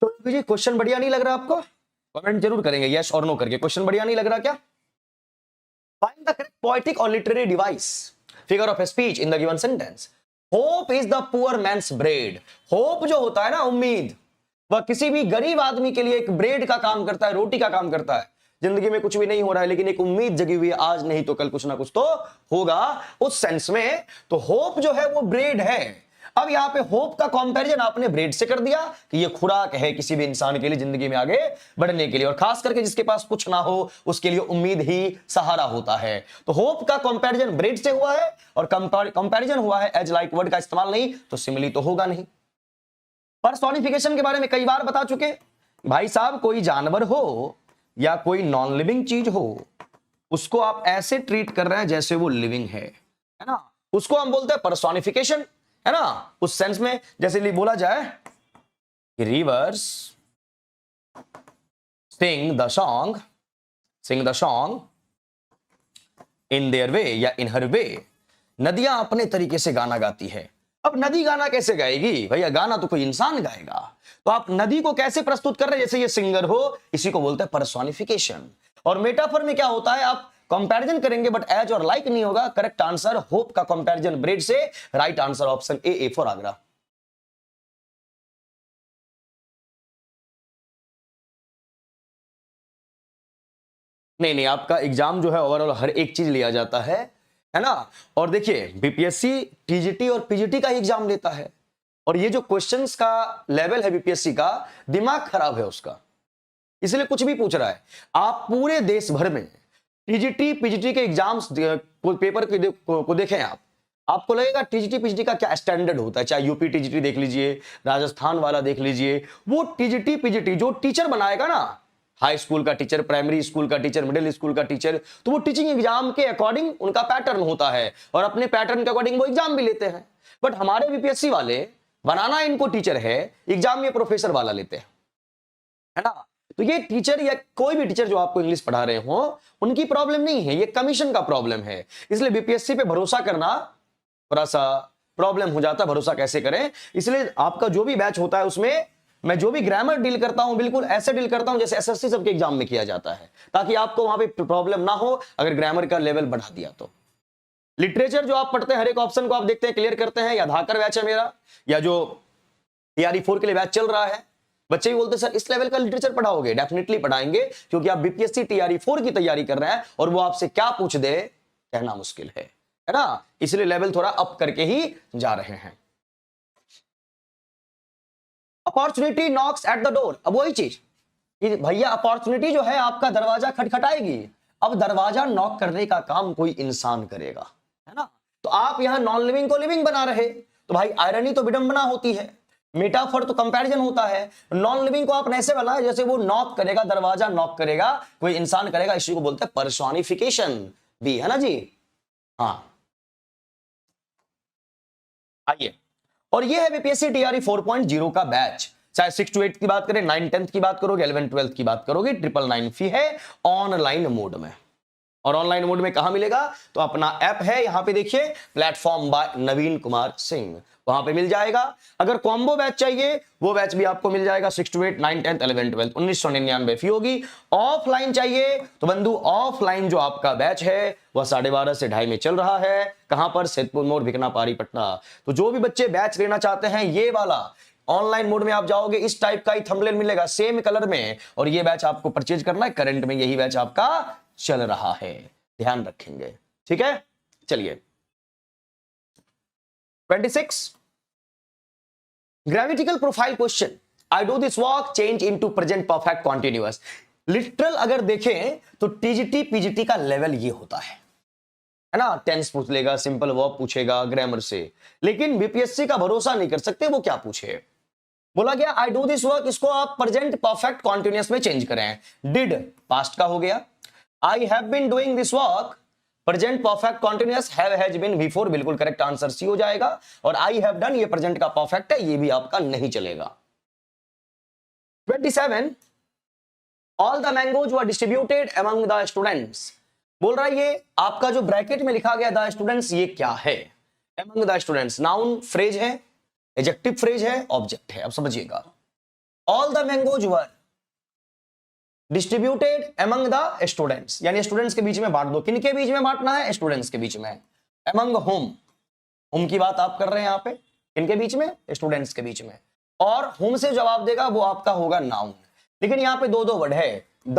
तो ये क्वेश्चन बढ़िया नहीं लग रहा आपको? कमेंट जरूर करेंगे यस और नो करके। क्वेश्चन बढ़िया नहीं लग रहा क्या? फाइंड द करेक्ट पोएटिक और literary device, figure of speech in the given sentence. Hope is the poor man's bread. Hope जो होता है ना, उम्मीद, वह किसी भी गरीब आदमी के लिए एक ब्रेड का काम करता है, रोटी का काम करता है। जिंदगी में कुछ भी नहीं हो रहा है, लेकिन एक उम्मीद जगी हुई है, आज नहीं तो कल कुछ ना कुछ तो होगा, उस सेंस में तो होप जो है वो ब्रेड है। अब यहां पे होप का कंपैरिजन आपने ब्रेड से कर दिया कि ये खुराक है किसी भी इंसान के लिए जिंदगी में आगे बढ़ने के लिए, और खास करके जिसके पास कुछ ना हो उसके लिए उम्मीद ही सहारा होता है। तो होप का कंपैरिजन ब्रेड से हुआ है, और कंपैरिजन हुआ है एज लाइक वर्ड का इस्तेमाल नहीं, तो सिमिली तो होगा नहीं। पर्सोनिफिकेशन के बारे में कई बार बता चुके भाई साहब, कोई जानवर हो या कोई नॉन लिविंग चीज हो, उसको आप ऐसे ट्रीट कर रहे हैं जैसे वो लिविंग है ना, उसको हम बोलते हैं पर्सोनिफिकेशन, है ना? उस सेंस में जैसे बोला जाए कि reverse sing the song in there way या इन हर वे। नदियां अपने तरीके से गाना गाती है। अब नदी गाना कैसे गाएगी भैया? गाना तो कोई इंसान गाएगा। तो आप नदी को कैसे प्रस्तुत कर रहे हैं जैसे ये सिंगर हो, इसी को बोलते हैं पर्सोनिफिकेशन। और मेटाफर में क्या होता है, आप कंपैरिजन करेंगे बट एज और लाइक नहीं होगा। करेक्ट आंसर होप का कंपैरिजन ब्रेड से, right answer option A for Agra. नहीं, आपका एग्जाम जो है ओवरऑल हर एक चीज लिया जाता है ना? और देखिए बीपीएससी टीजीटी और पीजीटी का एग्जाम लेता है, और ये जो क्वेश्चंस का लेवल है बीपीएससी का, दिमाग खराब है उसका, इसलिए कुछ भी पूछ रहा है। आप पूरे देश भर में टीजीटी पीजीटी के एग्जाम्स पेपर को देखें आपको लगेगा टीजीटी पीजीटी का क्या स्टैंडर्ड होता है। चाहे यूपी टीजीटी देख लीजिए, राजस्थान वाला देख लीजिए, वो टीजीटी पीजीटी जो टीचर बनाएगा ना, हाई स्कूल का टीचर, प्राइमरी स्कूल का टीचर, मिडिल स्कूल का टीचर, तो वो टीचिंग एग्जाम के अकॉर्डिंग उनका पैटर्न होता है, और अपने पैटर्न के अकॉर्डिंग वो एग्जाम भी लेते हैं। बट हमारे बीपीएससी वाले बनाना इनको टीचर है, एग्जाम ये प्रोफेसर वाला लेते हैं, है ना? तो ये टीचर या कोई भी टीचर जो आपको इंग्लिश पढ़ा रहे हो, उनकी प्रॉब्लम नहीं है, ये कमीशन का प्रॉब्लम है। इसलिए बीपीएससी पे भरोसा करना थोड़ा सा प्रॉब्लम हो जाता है, भरोसा कैसे करें। इसलिए आपका जो भी बैच होता है उसमें मैं जो भी ग्रामर डील करता हूं, बिल्कुल ऐसे डील करता हूं जैसे एसएससी सबके एग्जाम में किया जाता है, ताकि आपको वहां पे प्रॉब्लम ना हो अगर ग्रामर का लेवल बढ़ा दिया तो। लिटरेचर जो आप पढ़ते हैं, हर एक ऑप्शन को आप देखते हैं, क्लियर करते हैं, या धाकर बैच है मेरा, या जो टीआरई 4 के लिए बैच चल रहा है, बच्चे भी बोलते हैं सर इस लेवल का लिटरेचर पढ़ाओगे? डेफिनेटली पढ़ाएंगे, क्योंकि आप बीपीएससी टीआरई 4 की तैयारी कर रहे हैं, और वो आपसे क्या पूछ दे कहना मुश्किल है ना? इसलिए लेवल थोड़ा अप करके ही जा रहे हैं। Opportunity Knox at the door, अब वही चीज कि भैया अपॉर्चुनिटी जो है आपका दरवाजा खटखटाएगी। अब दरवाजा नॉक करने का काम कोई इंसान करेगा, है ना? तो आप यहां नॉन लिविंग को लिविंग बना रहे, तो भाई आयरनी तो विडंबना होती है, मेटाफर तो कंपैरिजन होता है। नॉन लिविंग को आपने ऐसे बनाया जैसे वो नॉक करेगा, दरवाजा नॉक करेगा, कोई इंसान करेगा, इसी को बोलते हैं पर्सोनिफिकेशन भी, है ना जी? हाँ, आइए, और ये है बीपीएससी टीआरई 4.0 का बैच। चाहे 6 to 8 की बात करें, 9 10th की बात करोगे, 11 12th की बात करोगे, 999 फी है ऑनलाइन मोड में। और ऑनलाइन मोड में कहां मिलेगा? तो अपना ऐप है, यहां पे देखिए, प्लेटफॉर्म बाय नवीन कुमार सिंह, वहां पे मिल जाएगा। अगर कॉम्बो बैच चाहिए वो बैच भी आपको मिल जाएगा, 6 to 8, 9, 10, 11, 12, 1999 फी होगी। ऑफलाइन चाहिए तो बंधु ऑफलाइन जो आपका बैच है वह 12:30 से 2:30 में चल रहा है। कहां पर? सैदपुर मोड़, भिकना पारी, पटना। तो जो भी बच्चे बैच लेना चाहते हैं, ये वाला ऑनलाइन मोड में आप जाओगे, इस टाइप का ही थंबनेल मिलेगा सेम कलर में, और ये बैच आपको परचेज करना है। करंट में यही बैच आपका चल रहा है, ध्यान रखेंगे, ठीक है। चलिए 26 grammatical profile question. I do this work change into present perfect continuous. Literal अगर देखें तो टीजीटी पीजीटी का लेवल ये होता है ना। टेंस पूछ लेगा, सिंपल वर्ब पूछेगा ग्रामर से, लेकिन बीपीएससी का भरोसा नहीं कर सकते वो क्या पूछे। बोला गया आई डू दिस वर्क, इसको आप प्रेजेंट परफेक्ट कॉन्टिन्यूअस में चेंज करें। डिड पास्ट का हो गया, I have been doing this work present perfect continuous, have has been before, बिल्कुल करेक्ट आंसर सी हो जाएगा। और आई हैव डन ये प्रेजेंट का परफेक्ट है, ये भी आपका नहीं चलेगा। 27 all the mangoes were distributed among the students. बोल रहा है ये आपका जो ब्रैकेट में लिखा गया द स्टूडेंट्स, ये क्या है? Among the students noun phrase है, एडजेक्टिव फ्रेज है, ऑब्जेक्ट है। अब समझिएगा, all the mangoes were distributed among the students, यानी स्टूडेंट्स के बीच में बांट दो। किनके बीच में बांटना है? स्टूडेंट्स के बीच में। अमंग होम, होम की बात आप कर रहे हैं यहां पे, किनके बीच में? स्टूडेंट्स के बीच में। और होम से जवाब देगा वो आपका होगा नाउन, लेकिन यहां पे दो वर्ड है, द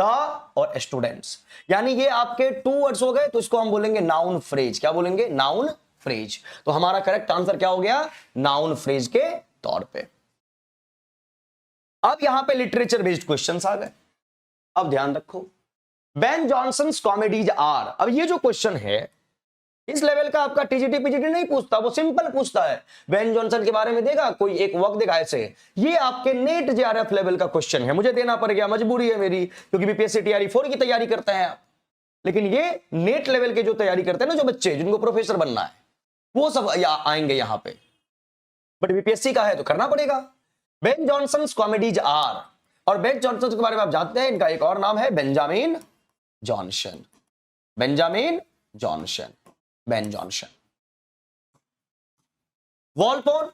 और स्टूडेंट्स, यानी ये आपके 2 वर्ड्स हो गए, तो इसको हम बोलेंगे नाउन फ्रेज। क्या बोलेंगे? Noun phrase. तो हमारा करेक्ट आंसर क्या हो गया? नाउन फ्रेज के तौर पे। अब यहां पे लिटरेचर बेस्ड क्वेश्चंस आ गए। अब ध्यान रखो, बेन जॉनसन्स कॉमेडीज आर। अब ये जो क्वेश्चन है इस लेवल का आपका टीजीटी पीजीटी नहीं पूछता, वो सिंपल पूछता है। बेन जॉनसन के बारे में देगा, कोई एक वक्त देगा ऐसे। ये आपके नेट जेआरएफ लेवल का क्वेश्चन है, मुझे देना पड़ गया, मजबूरी है मेरी, क्योंकि बीपीएससी टीआरई 4 की तैयारी करते हैं आप। लेकिन ये नेट लेवल के जो तैयारी करते हैं ना, जो बच्चे जिनको प्रोफेसर बनना है, वो सब आएंगे यहां पे। बट बीपीएससी का है तो करना पड़ेगा। बेन जॉनसन्स कॉमेडीज आर, और बेन जॉनसन के बारे में आप जानते हैं, इनका एक और नाम है Benjamin Jonson. Benjamin Jonson, Ben Jonson. Volpone,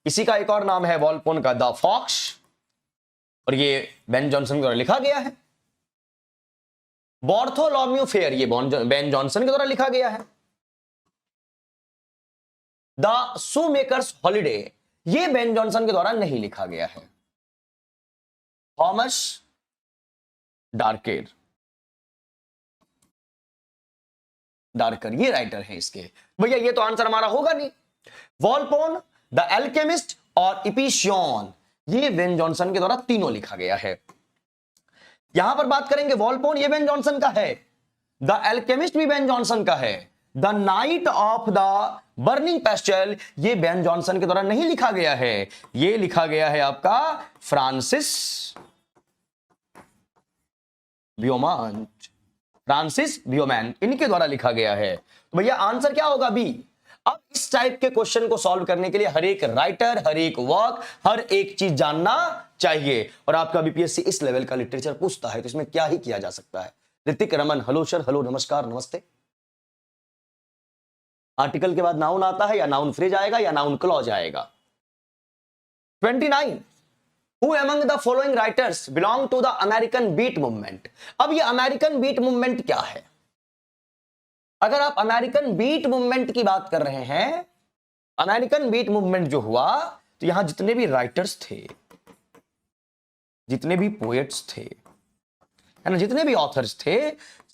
इसी का एक और नाम है वॉलपोन का द फॉक्स, और ये बेन जॉनसन द्वारा लिखा गया है। बार्थोलोम्यू फेयर, ये बेन जॉनसन के द्वारा लिखा गया है। द शूमेकर्स हॉलिडे, ये बेन जॉनसन के द्वारा नहीं लिखा गया है। थॉमस डार्कर, डार्कर ये राइटर है इसके। भैया ये तो आंसर हमारा होगा नहीं। वॉलपोन, द एल्केमिस्ट और इपिशियन, ये बेन जॉनसन के द्वारा तीनों लिखा गया है। यहां पर बात करेंगे वॉलपोन, ये बेन जॉनसन का है। द एल्केमिस्ट भी बेन जॉनसन का है। The night of the burning pastel, ये बेन जॉनसन के द्वारा नहीं लिखा गया है, ये लिखा गया है आपका फ्रांसिस ब्योमांट, फ्रांसिस ब्योमैन, इनके द्वारा लिखा गया है। तो भैया आंसर क्या होगा? बी। अब इस टाइप के क्वेश्चन को सॉल्व करने के लिए हर एक राइटर, हर एक वर्क, हर एक चीज जानना चाहिए। और आपका बीपीएससी इस लेवल का लिटरेचर पूछता है, तो इसमें क्या ही किया जा सकता है। Hrithik Raman, hello sir, hello, नमस्कार, नमस्ते। आर्टिकल के बाद नाउन आता है, या नाउन फ्रेज आएगा, या नाउन क्लॉज आएगा। 29 Who among the following writers belong to the American Beat movement? अब ये अमेरिकन बीट मूवमेंट क्या है? अगर आप अमेरिकन बीट मूवमेंट की बात कर रहे हैं, अमेरिकन बीट मूवमेंट जो हुआ, तो यहां जितने भी राइटर्स थे, जितने भी पोएट्स थे, है ना, जितने भी ऑथर्स थे,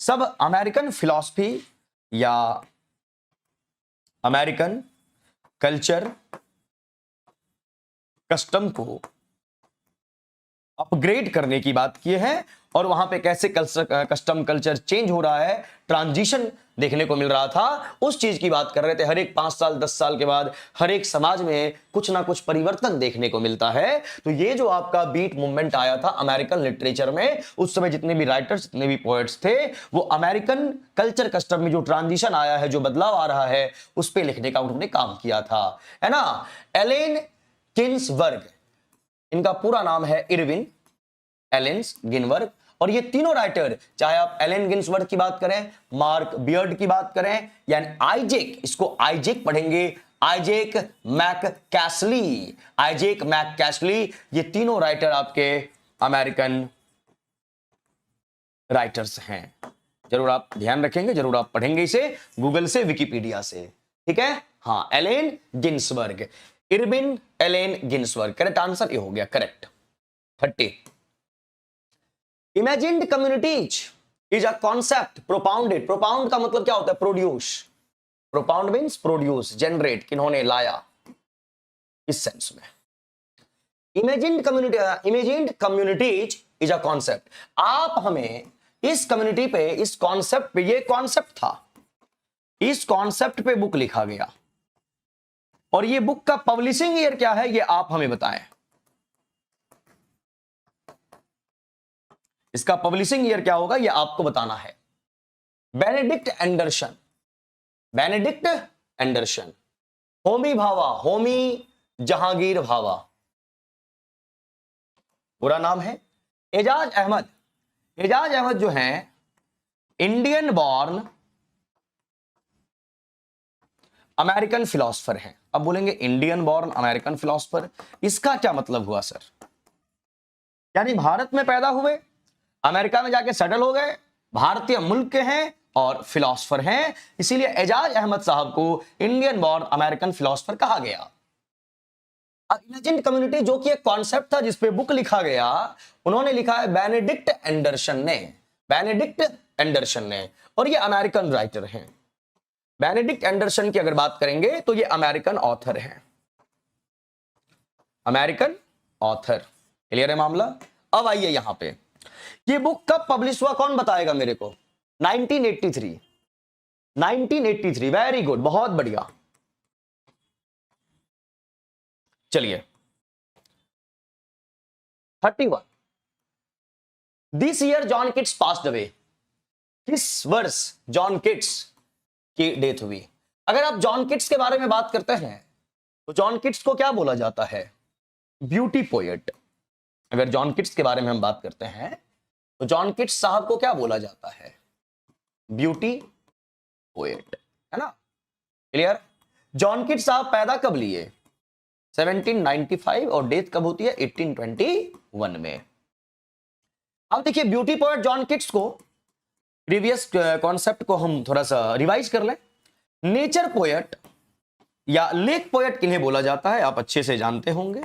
सब अमेरिकन फिलॉसफी या अमेरिकन कल्चर कस्टम को अपग्रेड करने की बात की है, और वहां पे कैसे कस्टम कल्चर चेंज हो रहा है, ट्रांजिशन देखने को मिल रहा था, उस चीज की बात कर रहे थे। हर एक 5 साल 10 साल के बाद हर एक समाज में कुछ ना कुछ परिवर्तन देखने को मिलता है। तो ये जो आपका बीट मूवमेंट आया था अमेरिकन लिटरेचर में, उस समय जितने भी राइटर्स, जितने भी पोएट्स थे, वो अमेरिकन कल्चर कस्टम में जो ट्रांजिशन आया है, जो बदलाव आ रहा है, उस पर लिखने का उन्होंने काम किया था, है ना। एलेन किन्सबर्ग, इनका पूरा नाम है इरविन एलेंस गिनबर्ग, और ये तीनों राइटर, चाहे आप एलन गिन्सबर्ग की बात करें, मार्क बियर्ड की बात करें, यानी आइजैक, इसको आइजैक पढ़ेंगे, आइजैक मैककैस्ली, आइजैक मैककैस्ली, ये तीनों राइटर आपके अमेरिकन राइटर्स हैं। जरूर आप ध्यान रखेंगे, जरूर आप पढ़ेंगे इसे गूगल से, विकिपीडिया से, ठीक है। हाँ, Allen Ginsberg, Irwin Allen Ginsberg, correct answer ये हो गया, correct. 30, imagined communities is a concept propounded, propound का मतलब क्या होता है, produce, propound means produce, generate, किन्होंने लाया, इस सेंस में। Imagined communities is a concept, आप हमें इस कम्युनिटी पे, इस कॉन्सेप्ट पे, ये कॉन्सेप्ट था, इस कॉन्सेप्ट पे बुक लिखा गया, और ये बुक का पब्लिशिंग ईयर क्या है ये आप हमें बताएं। इसका पब्लिशिंग ईयर क्या होगा ये आपको बताना है। Benedict Anderson, Benedict Anderson, Homi Bhabha, Homi Jehangir Bhabha, पूरा नाम है। एजाज अहमद, एजाज अहमद जो हैं इंडियन बॉर्न अमेरिकन फिलोसफर हैं। अब बोलेंगे इंडियन बॉर्न अमेरिकन फिलोसफर, इसका क्या मतलब हुआ सर? यानी भारत में पैदा हुए, अमेरिका में जाके सेटल हो गए, भारतीय मुल्क के हैं और फिलोसफर हैं, इसीलिए एजाज अहमद साहब को इंडियन बॉर्न अमेरिकन फिलोसफर कहा गया। अब इमेजिन्ड कम्युनिटी जो कि एक कॉन्सेप्ट था जिसपे बुक लिखा गया, उन्होंने लिखा है बेनेडिक्ट एंडरसन ने, बेनेडिक्ट एंडरसन ने, और ये अमेरिकन राइटर हैं। बेनेडिक्ट एंडरसन की अगर बात करेंगे तो ये अमेरिकन ऑथर हैं, अमेरिकन ऑथर, क्लियर है मामला। अब आइए यहां पे, ये बुक कब पब्लिश हुआ कौन बताएगा मेरे को? 1983, 1983, वेरी गुड, बहुत बढ़िया। चलिए 31, this year John Keats passed away, किस वर्ष जॉन किट्स की डेथ हुई? अगर आप जॉन किट्स के बारे में बात करते हैं तो जॉन किट्स को क्या बोला जाता है? Beauty poet. अगर जॉन किट्स के बारे में हम बात करते हैं तो जॉन किट्स साहब को क्या बोला जाता है? ब्यूटी पोएट, है ना, क्लियर। जॉन किट्स साहब पैदा कब लिए? 1795, और डेथ कब होती है? 1821 में। अब देखिए ब्यूटी पोएट जॉन किट्स को, प्रीवियस कॉन्सेप्ट को हम थोड़ा सा रिवाइज कर लें। नेचर पोएट या लेक पोएट किन्हें बोला जाता है आप अच्छे से जानते होंगे।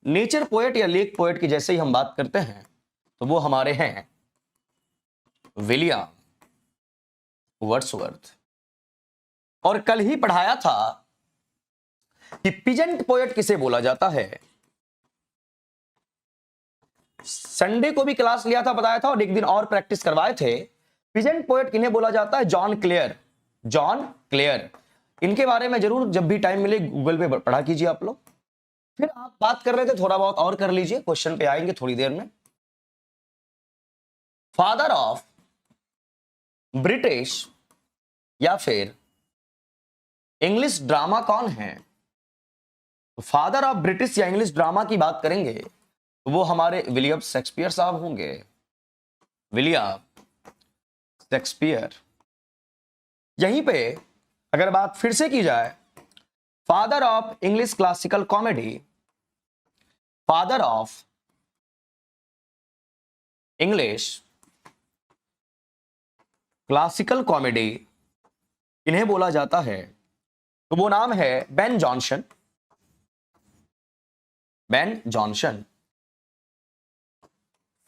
नेचर पोएट या लेक पोएट की जैसे ही हम बात करते हैं तो वो हमारे हैं विलियम वर्ड्सवर्थ। और कल ही पढ़ाया था कि पिजेंट पोएट किसे बोला जाता है। संडे को भी क्लास लिया था, बताया था, और एक दिन और प्रैक्टिस करवाए थे। पिजेंट पोएट किन्हें बोला जाता है? John Clare, John Clare. इनके बारे में जरूर जब भी टाइम मिले गूगल पे पढ़ा कीजिए आप लोग। फिर आप बात कर रहे थे, थोड़ा बहुत और कर लीजिए, क्वेश्चन पे आएंगे थोड़ी देर में। फादर ऑफ ब्रिटिश या फिर इंग्लिश ड्रामा कौन है? तो फादर ऑफ ब्रिटिश या इंग्लिश ड्रामा की बात करेंगे तो वो हमारे विलियम शेक्सपियर साहब होंगे, विलियम शेक्सपियर। यहीं पे अगर बात फिर से की जाए, father of English classical comedy, father of English classical comedy इन्हें बोला जाता है तो वो नाम है Ben Jonson, Ben Johnson.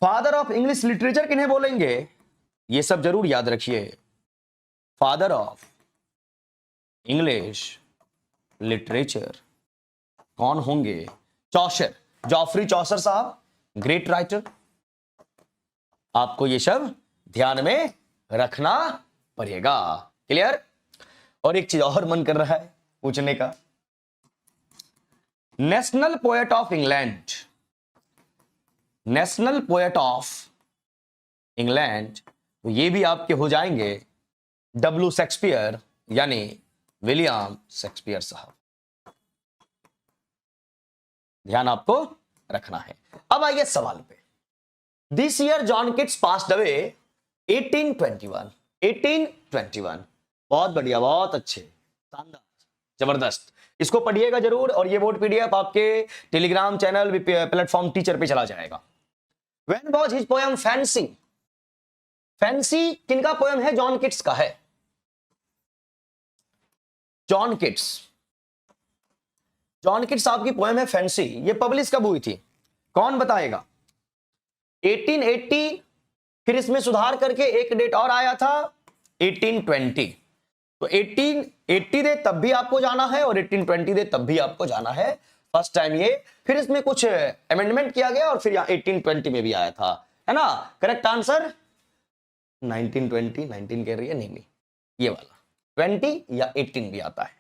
Father of English literature किन्हें बोलेंगे? ये सब जरूर याद रखिए। फादर ऑफ इंग्लिश लिटरेचर कौन होंगे? चौसर, जॉफरी चौसर साहब, ग्रेट राइटर। आपको ये सब ध्यान में रखना पड़ेगा, क्लियर। और एक चीज और मन कर रहा है पूछने का, national poet of England, national poet of England, तो ये भी आपके हो जाएंगे डब्ल्यू शेक्सपियर, यानी विलियम शेक्सपियर साहब। ध्यान आपको रखना है। अब आइए सवाल पे, this year John Keats passed away 1821। 1821। बहुत बढ़िया, बहुत अच्छे, शानदार, जबरदस्त। इसको पढ़िएगा जरूर और ये बोर्ड पीडीएफ आपके टेलीग्राम चैनल प्लेटफॉर्म टीचर पे चला जाएगा। When was his poem fancy? Fancy किनका पोएम है? जॉन किट्स का है। जॉन किट्स, जॉन किट्स साहब की पोएम है फैंसी। ये पब्लिश कब हुई थी? कौन बताएगा? 1880, फिर इसमें सुधार करके एक डेट और आया था 1820। तो 1880 दे तब भी आपको जाना है और 1820 दे तब भी आपको जाना है। फर्स्ट टाइम ये, फिर इसमें कुछ अमेंडमेंट किया गया और फिर यहाँ 1820 में भी आया था, है ना। करेक्ट आंसर 1920, 19 कह रही है, नहीं ये वाला 20 या 18 भी आता है।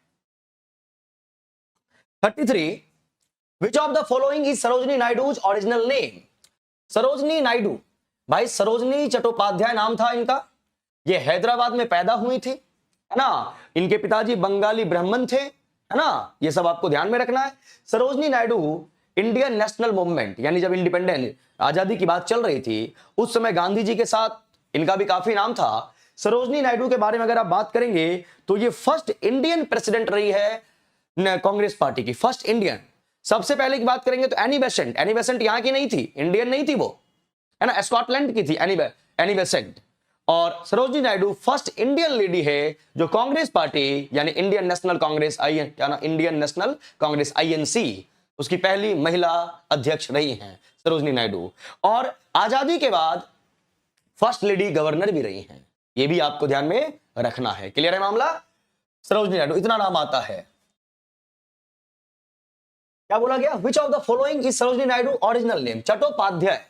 33, which of the following is Sarojini Naidu's original name? Sarojini Naidu, भाई सरोजनी चट्टोपाध्याय नाम था इनका। ये हैदराबाद में पैदा हुई थी, है ना। इनके पिताजी बंगाली ब्राह्मण थे, है ना। ये सब आपको ध्यान में रखना है। Sarojini Naidu Indian national movement, यानी जब इंडिपेंडेंस आजादी की बात चल रही थी उस समय गांधी जी के साथ इनका भी काफी नाम था। सरोजनी नायडू के बारे में अगर आप बात करेंगे तो ये फर्स्ट इंडियन प्रेसिडेंट रही है कांग्रेस पार्टी की, फर्स्ट इंडियन। सबसे पहले की बात करेंगे तो एनी बेसेंट, एनी बेसेंट यहां की नहीं थी, इंडियन नहीं थी वो, है ना, स्कॉटलैंड की थी एनी बेसेंट। और Sarojini Naidu first Indian lady है जो कांग्रेस पार्टी यानी Indian national Congress Indian national Congress INC, उसकी पहली महिला अध्यक्ष रही हैं सरोजनी नायडू। और आजादी के बाद फर्स्ट लेडी गवर्नर भी रही हैं, ये भी आपको ध्यान में रखना है। क्लियर है मामला? सरोजनी नायडू, इतना नाम आता है। क्या बोला गया? विच of the following is Sarojini Naidu original name? Chattopadhyay.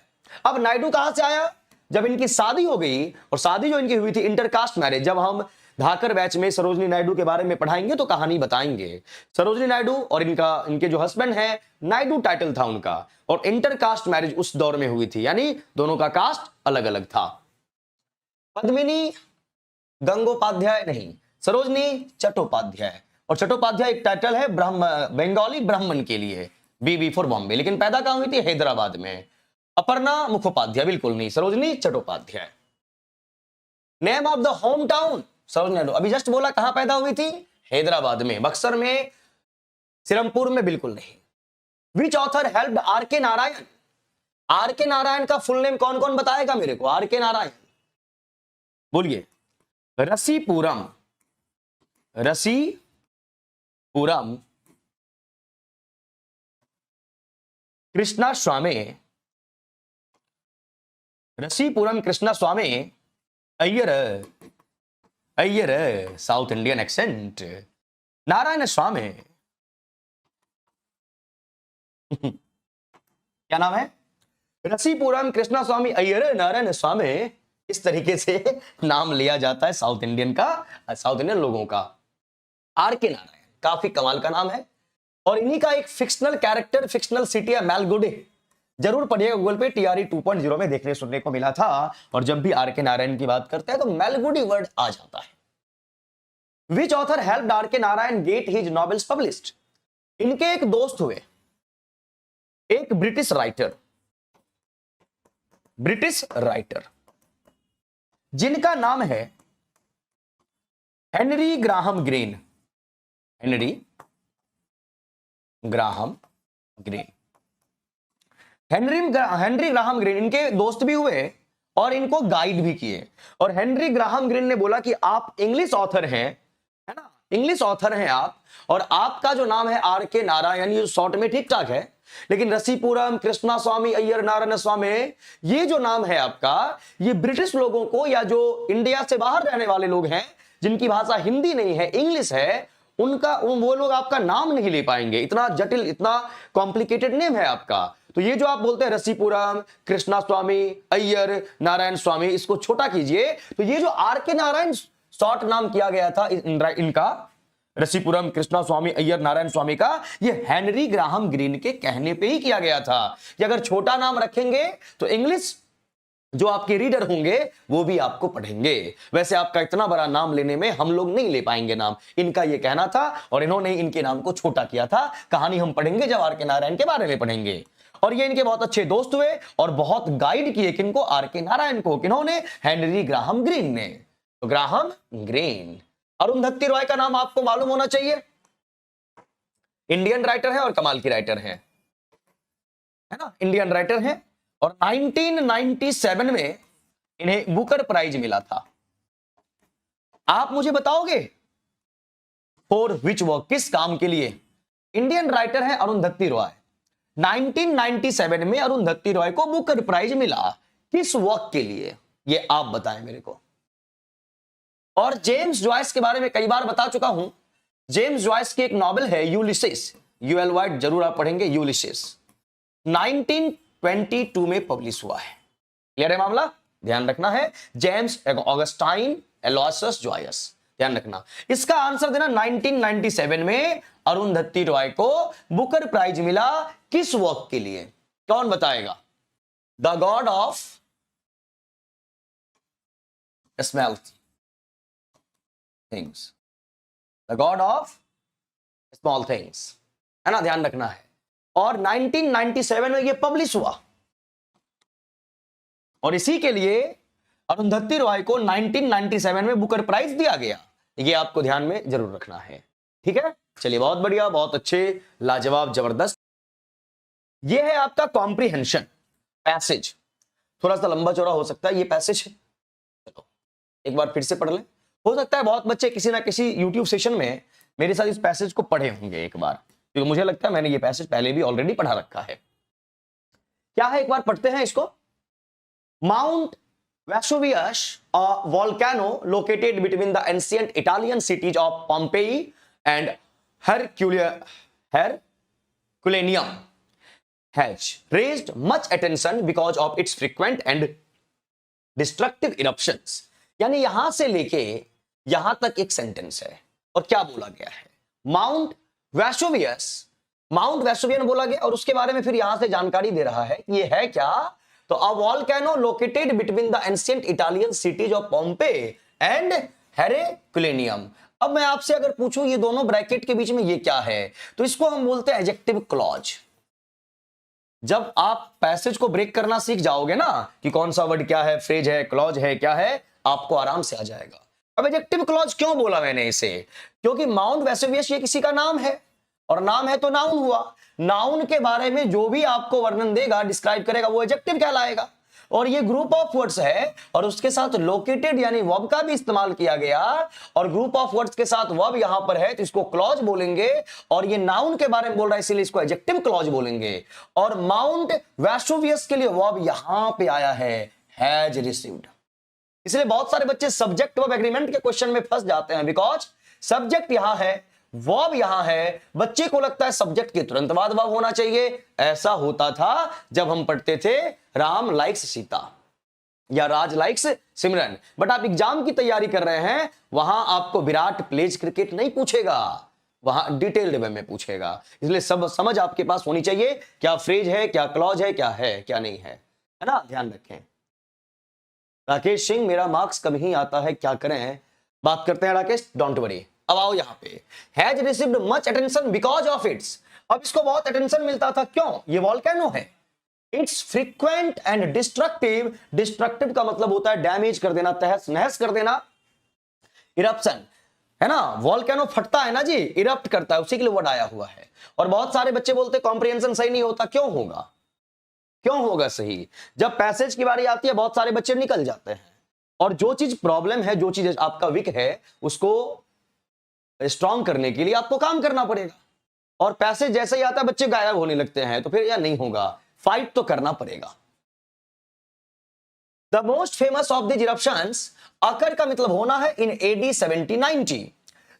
अब नायडू कहां से आया? जब इनकी शादी हो गई, और शादी जो इनकी हुई थी इंटरकास्ट मैरिज। जब हम धाकर बैच में सरोजनी नायडू के बारे में पढ़ाएंगे तो कहानी बताएंगे। सरोजनी नायडू और इनके जो हस्बैंड है, नायडू टाइटल था उनका, और इंटरकास्ट मैरिज उस दौर में हुई थी, यानी दोनों का कास्ट अलग अलग था। पद्मिनी गंगोपाध्याय नहीं, सरोजनी चट्टोपाध्याय। और चट्टोपाध्याय एक टाइटल है बंगाली ब्राह्मण के लिए, बीबी फॉर बॉम्बे, लेकिन पैदा कहां हुई थी? हैदराबाद में। अपर्णा मुखोपाध्याय बिल्कुल नहीं, Sarojini Chattopadhyay. Name of the home town? Sarojini Naidu, अभी जस्ट बोला कहां पैदा हुई थी? हैदराबाद में, बक्सर में, सिरमपुर में बिल्कुल नहीं। विच author helped R.K. Narayan? R.K. Narayan का फुल नेम कौन कौन बताएगा मेरे को? R.K. नारायण बोलिए। Rasipuram, Rasipuram Krishna Swami, Rasipuram Krishna Swami Iyer, Iyer south Indian accent, Narayan Swami क्या नाम है? रसीपुरम कृष्णा स्वामी अय्यर नारायण स्वामी, इस तरीके से नाम लिया जाता है साउथ इंडियन का, साउथ इंडियन लोगों का। R.K. नारायण काफी कमाल का नाम है। और इन्हीं का एक फिक्शनल कैरेक्टर, फिक्शनल सिटी है मैलगुडी, जरूर पढ़िएगा, गूगल पे TRE 2.0 में देखने सुनने को मिला था। और जब भी R.K. नारायण की बात करते हैं तो मैलगुडी वर्ड आ जाता है। विच author helped R.K. Narayan get his novels published? इनके एक दोस्त हुए, एक ब्रिटिश राइटर जिनका नाम है Henry Graham green. Henry Graham green, Henry Graham green इनके दोस्त भी हुए और इनको गाइड भी किए। और हेनरी ग्राहम ग्रीन ने बोला कि आप इंग्लिश ऑथर हैं, है ना, इंग्लिश ऑथर हैं आप, और आपका जो नाम है R.K. नारायण, ये शॉर्ट में ठीक ठाक है, लेकिन रसीपुरम कृष्णा स्वामी अय्यर नारायण स्वामी, ये जो नाम है आपका, ये ब्रिटिश लोगों को या जो इंडिया से बाहर रहने वाले लोग हैं जिनकी भाषा हिंदी नहीं है, इंग्लिश है, वो लोग आपका नाम नहीं ले पाएंगे। इतना जटिल, इतना कॉम्प्लिकेटेड नेम है आपका। तो ये जो आप बोलते हैं रसीपुरम कृष्णा स्वामी अय्यर नारायण स्वामी, इसको छोटा कीजिए। तो ये जो R.K. नारायण शॉर्ट नाम किया गया था इनका, रसीपुरम कृष्णा स्वामी अय्यर नारायण स्वामी का, ये हेनरी ग्राहम ग्रीन के कहने पे ही किया गया था कि अगर छोटा नाम रखेंगे तो इंग्लिश जो आपके रीडर होंगे वो भी आपको पढ़ेंगे। वैसे आपका इतना बड़ा नाम लेने में हम लोग नहीं ले पाएंगे नाम, इनका ये कहना था और इन्होंने इनके नाम को छोटा किया था। कहानी हम पढ़ेंगे जब R.K. नारायण के बारे में पढ़ेंगे। और ये इनके बहुत अच्छे दोस्त हुए और बहुत गाइड किए किनको, आर के नारायण को। किन्होंने? हेनरी ग्राहम ग्रीन ने। तो ग्राहम ग्रीन। अरुंधति रॉय का नाम आपको मालूम होना चाहिए, इंडियन राइटर है और कमाल की राइटर है ना, इंडियन राइटर है। और 1997 में इन्हें बुकर प्राइज मिला था। आप मुझे बताओगे फॉर विच वर्क, किस काम के लिए? इंडियन राइटर है अरुंधति रॉय। 1997 में अरुंधति रॉय को बुकर प्राइज मिला, किस वर्क के लिए? ये आप बताएं मेरे को। और जेम्स जॉयस के बारे में कई बार बता चुका हूं। जेम्स जॉयस की एक नॉवेल है यूलिसेस, यूएलवाई जरूर आप पढ़ेंगे, यूलिसेस 1922 में पब्लिश हुआ है। क्लियर है मामला? ध्यान रखना है। जेम्स ऑगस्टाइन एलोयसस जॉयस, ध्यान रखना। इसका आंसर देना 1997 में अरुंधति रॉय को बुकर प्राइज मिला, किस वर्क के लिए? कौन बताएगा? The God of small things, the God of small things, है ना, ध्यान रखना है। और 1997 में यह पब्लिश हुआ और इसी के लिए अरुंधति रॉय को 1997 में बुकर प्राइज दिया गया। ये आपको ध्यान में जरूर रखना है, ठीक है। चलिए, बहुत बढ़िया, बहुत अच्छे, लाजवाब, जबरदस्त। ये है आपका कॉम्प्रिहेंशन पैसेज। थोड़ा सा लंबा चौड़ा हो सकता है ये पैसेज, चलो एक बार फिर से पढ़ लें। हो सकता है बहुत बच्चे किसी ना किसी यूट्यूब सेशन में मेरे साथ इस पैसेज को पढ़े होंगे एक बार, क्योंकि मुझे लगता है मैंने ये पैसेज पहले भी ऑलरेडी पढ़ा रखा है। क्या है, एक बार पढ़ते हैं इसको। Mount Vesuvius, a volcano located between the ancient Italian cities of Pompeii and Herculaneum, has raised much attention because of its frequent and destructive eruptions. यानी यहां से लेके यहां तक एक सेंटेंस है और क्या बोला गया है? माउंट वेसुवियन बोला गया और उसके बारे में फिर यहां से जानकारी दे रहा है कि ये है क्या। तो a volcano located between the ancient Italian cities of Pompeii and Herculaneum। अब मैं आपसे अगर पूछूं ये दोनों ब्रैकेट के बीच में ये क्या है, तो इसको हम बोलते हैं एडजेक्टिव क्लॉज। जब आप पैसेज को ब्रेक करना सीख जाओगे ना कि कौन सा वर्ड क्या है, फ्रेज है, क्लॉज है, क्या है, आपको आराम से आ जाएगा। अब एडजेक्टिव क्लॉज क्यों बोला मैंने इसे? क्योंकि माउंट वेसुवियस ये किसी का नाम है और नाम है तो नाउन हुआ। नाउन के बारे में जो भी आपको वर्णन देगा, डिस्क्राइब करेगा, वो एडजेक्टिव कहलाएगा। और ये ग्रुप ऑफ वर्ड्स है और उसके साथ लोकेटेड यानी वर्ब का भी इस्तेमाल किया गया और ग्रुप ऑफ वर्ड्स के साथ वर्ब यहां पर है तो इसको क्लॉज बोलेंगे। और ये नाउन के बारे में बोल रहा है इसीलिए इसको एडजेक्टिव क्लॉज बोलेंगे। और माउंट वेसुवियस के लिए वर्ब यहां पे आया है, हैज रिसीव्ड। इसलिए बहुत सारे बच्चे सब्जेक्ट वर्ब एग्रीमेंट के क्वेश्चन में फंस जाते हैं, बिकॉज सब्जेक्ट यहां है, वर्ब यहां है। बच्चे को लगता है सब्जेक्ट के तुरंत बाद वर्ब होना चाहिए। ऐसा होता था जब हम पढ़ते थे राम लाइक्स सीता या राज लाइक्स सिमरन। बट आप एग्जाम की तैयारी कर रहे हैं, वहां आपको विराट प्लेज क्रिकेट नहीं पूछेगा, वहां डिटेल्ड वे में पूछेगा। इसलिए सब समझ आपके पास होनी चाहिए, क्या फ्रेज है, क्या क्लॉज है, क्या नहीं है ना, ध्यान रखें। राकेश सिंह, मेरा मार्क्स कम ही आता है, क्या करें? बात करते हैं राकेश, डोंट वरी। अब आओ यहां पे, has received much attention because of its. अब इसको बहुत अटेंशन मिलता था, क्यों? ये वॉल्केनो है। It's frequent and destructive, destructive का मतलब होता है डैमेज कर देना, तहस नहस कर देना। इरप्शन है ना, वॉल्केनो फटता है ना जी, इरप्ट करता है, उसी के लिए वर्ड आया हुआ है। और बहुत सारे बच्चे बोलते कॉम्प्रिहेंशन सही नहीं होता, क्यों होगा? क्यों होगा सही? जब पैसेज की बारी आती है बहुत सारे बच्चे निकल जाते हैं। और जो चीज प्रॉब्लम है, जो चीज आपका वीक है, उसको स्ट्रॉन्ग करने के लिए आपको काम करना पड़ेगा। और पैसेज जैसे ही आता है बच्चे गायब होने लगते हैं, तो फिर यह नहीं होगा, फाइट तो करना पड़ेगा। The most famous of this eruptions occur का मतलब होना है in AD 70-90।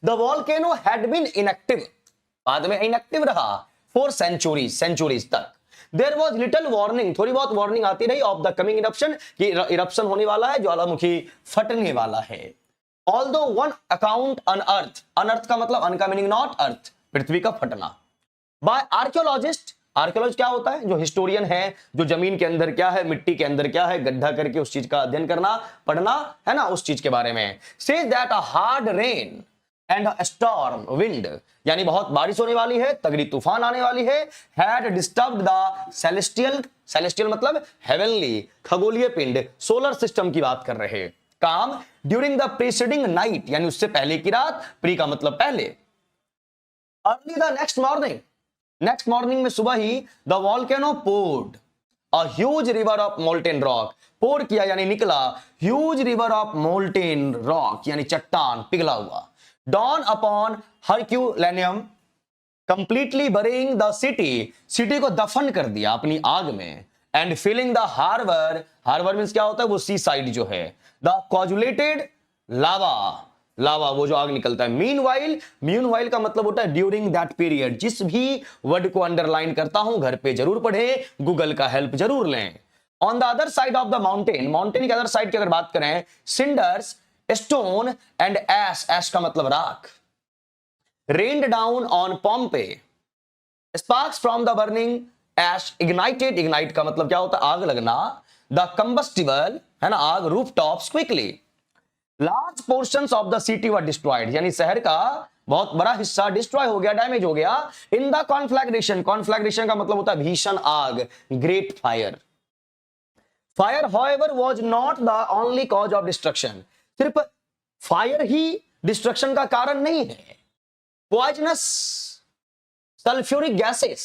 The volcano had been inactive, बाद में इनएक्टिव रहा फॉर सेंचुरीज तक। देयर वॉज लिटिल वार्निंग, थोड़ी बहुत वार्निंग आती रही ऑफ द कमिंग इरप्शन, कि इरप्शन होने वाला है, ज्वालामुखी फटने वाला है। Although one account unearth, unearth का मतलब un का मीनिंग नॉट अर्थ, पृथ्वी का फटना। By archaeologist, आर्कियोलॉजिस्ट क्या होता है? जो हिस्टोरियन है, जो जमीन के अंदर क्या है, मिट्टी के अंदर क्या है, गड्ढा करके उस चीज का अध्ययन करना, पढ़ना, है ना, उस चीज के बारे में। Says that a hard rain and storm wind, यानी बहुत बारिश होने वाली है, तगड़ी तूफान आने वाली है, had disturbed the celestial, celestial मतलब हेवनली, खगोलीय पिंड, सोलर सिस्टम की बात कर रहे, काम ड्यूरिंग द प्रीसीडिंग नाइट, यानी उससे पहले की रात, प्री का मतलब पहले, early the next morning, next morning में सुबह ही, the volcano poured a huge river of molten rock, pour किया यानी निकला, huge river of molten rock यानी चट्टान पिघला हुआ, dawn upon Herculaneum, completely burying the city, city को दफन कर दिया अपनी आग में, and filling the harbour, harbour means क्या होता है, वो सी साइड जो है, द कोजुलेटेड लावा, लावा वो जो आग निकलता है, मीनवाइल, मीनवाइल का मतलब होता है ड्यूरिंग दैट पीरियड, जिस भी वर्ड को अंडरलाइन करता हूं घर पे जरूर पढ़े, गूगल का हेल्प जरूर लें। On the other side of the mountain, mountain के अदर साइड की अगर बात करें, cinders, stone and ash, ash का मतलब राख, rained down on Pompeii, sparks from the burning ash ignited, ignite का मतलब क्या होता है, आग लगना, द कंबस्टिबल है ना आग, roof tops quickly, large portions of the city were destroyed, यानी शहर का बहुत बड़ा हिस्सा डिस्ट्रॉय हो गया, डैमेज हो गया, इन द कॉन्फ्लैग्रेशन, कॉन्फ्लैग्रेशन का मतलब होता है भीषण आग, great fire, fire however was not the only cause of destruction, सिर्फ फायर ही डिस्ट्रक्शन का कारण नहीं है, poisonous sulphuric gases,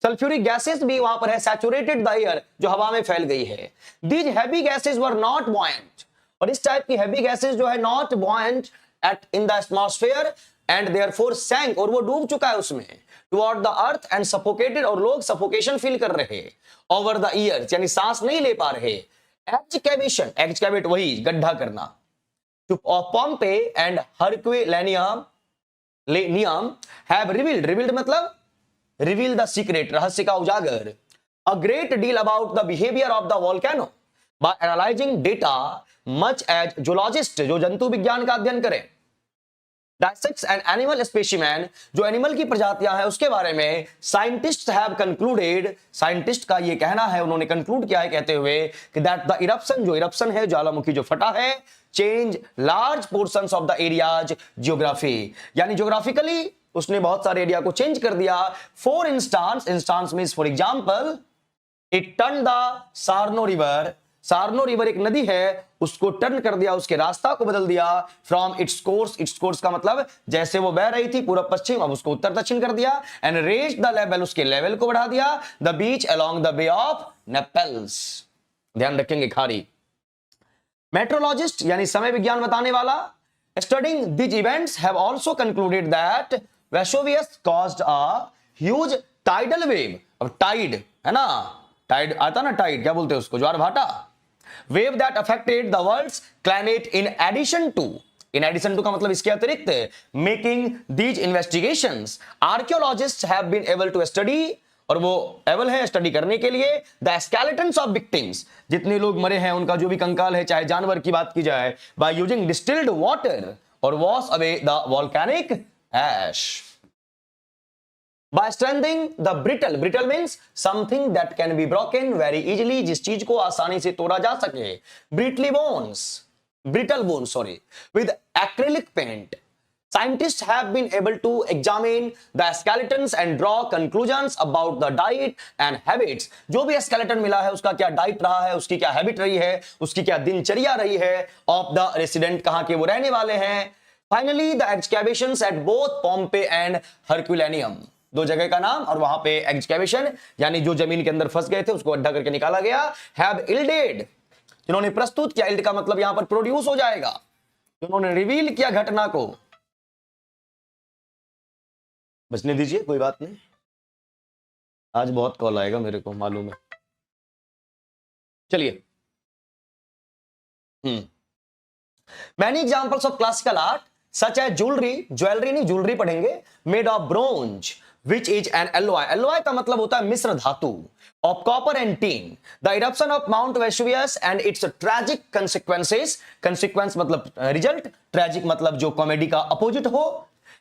sulphuric gases भी वहां पर है, सैचुरेटेड द एयर जो हवा में फैल गई है, these heavy gases were not buoyant, और इस टाइप की हैवी गैसेस जो है not buoyant at in the atmosphere and therefore sank, और वो डूब चुका है उसमें, toward the earth and suffocated, और लोग सफोकेशन फील कर रहे, ओवर द ईयर्स यानी सांस नहीं ले पा रहे, एक्सकैवेशन, एक्सकैवेट वही गड्ढा करना, टू पॉम्पे एंड हरक्यूलेनियम लेनियम हैव रिवील्ड, रिवील्ड मतलब रिवील द सीक्रेट, रहस्य का उजागर, a great deal about the behaviour of the volcano by analysing data much as zoologist, जो जंतु विज्ञान का अध्ययन करें, डायसेक्ट्स एंड एनिमल स्पेसिमेन, जो एनिमल की प्रजातियां हैं उसके बारे में, साइंटिस्ट हैव कंक्लूडेड, साइंटिस्ट का ये कहना है, उन्होंने कंक्लूड किया है कहते हुए कि दैट द इरप्शन, जो इरप्शन है ज्वालामुखी जो फटा है, change large portions of the areas geography, यानी ज्योग्राफिकली उसने बहुत सारे एरिया को चेंज कर दिया, for instance, instance means for example, it turn the Sarno river, Sarno river एक नदी है, उसको टर्न कर दिया, उसके रास्ता को बदल दिया, from its course, its course का मतलब जैसे वो बह रही थी पूर्व पश्चिम, अब उसको उत्तर दक्षिण कर दिया, एंड रेज द लेवल, उसके लेवल को बढ़ा दिया, the beach along the bay of Naples, ध्यान रखेंगे खारी, मेट्रोलॉजिस्ट यानी समय विज्ञान बताने वाला, studying this events have also concluded that Vesuvius caused a huge tidal wave, अब टाइड है ना, टाइड आता ना, टाइड क्या बोलते हैं उसको, ज्वार भाटा, wave that affected the world's climate in addition to का मतलब इसके अतिरिक्त, making these investigations archaeologists have been able to study, और वो एबल है स्टडी करने के लिए, द स्केलेटन्स ऑफ विक्टिम्स, जितने लोग मरे हैं उनका जो भी कंकाल है, चाहे जानवर की बात की जाए, बाय यूजिंग डिस्टिल्ड वाटर और wash away the volcanic ash, by strengthening the brittle, brittle means something that can be broken very easily, जिस चीज को आसानी से तोड़ा जा सके, brittle bones sorry, with acrylic paint, scientists have been able to examine the skeletons and draw conclusions about the diet and habits, जो भी skeleton मिला है उसका क्या डाइट रहा है, उसकी क्या हैबिट रही है, उसकी क्या दिनचर्या रही है, of the resident कहां के वो रहने वाले हैं, finally the excavations at both Pompeii and Herculaneum, दो जगह का नाम, और वहां पे एक्सकैवेशन यानी जो जमीन के अंदर फंस गए थे उसको अड्डा करके निकाला गया, हैव इल्डेड, जिन्होंने प्रस्तुत किया, इल्ड का मतलब यहां पर प्रोड्यूस हो जाएगा, जिन्होंने रिवील किया घटना को, बचने दीजिए कोई बात नहीं, आज बहुत कॉल आएगा मेरे को मालूम है, चलिए, many examples of classical art such as jewellery नहीं ज्वेलरी पढ़ेंगे, made of bronze which is an alloy, alloy का मतलब होता है मिश्र धातु, of copper and tin, the eruption of Mount Vesuvius and its tragic consequences, consequence मतलब result, tragic मतलब जो कॉमेडी का अपोजिट हो,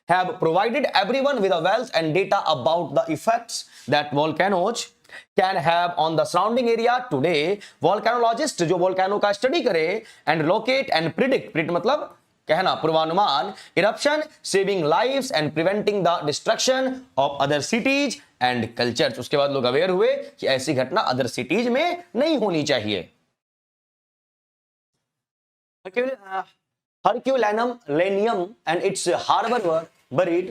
have provided everyone with a wealth and data about the effects that volcanoes can have on the surrounding area today, volcanologist जो volcano का स्टडी करे and locate and predict, predict मतलब कहना पूर्वानुमान, eruption, saving lives and preventing the destruction of other cities and cultures. उसके बाद लोग अवेयर हुए कि ऐसी घटना अदर सिटीज में नहीं होनी चाहिए। Herculaneum Lanium and its harbor were buried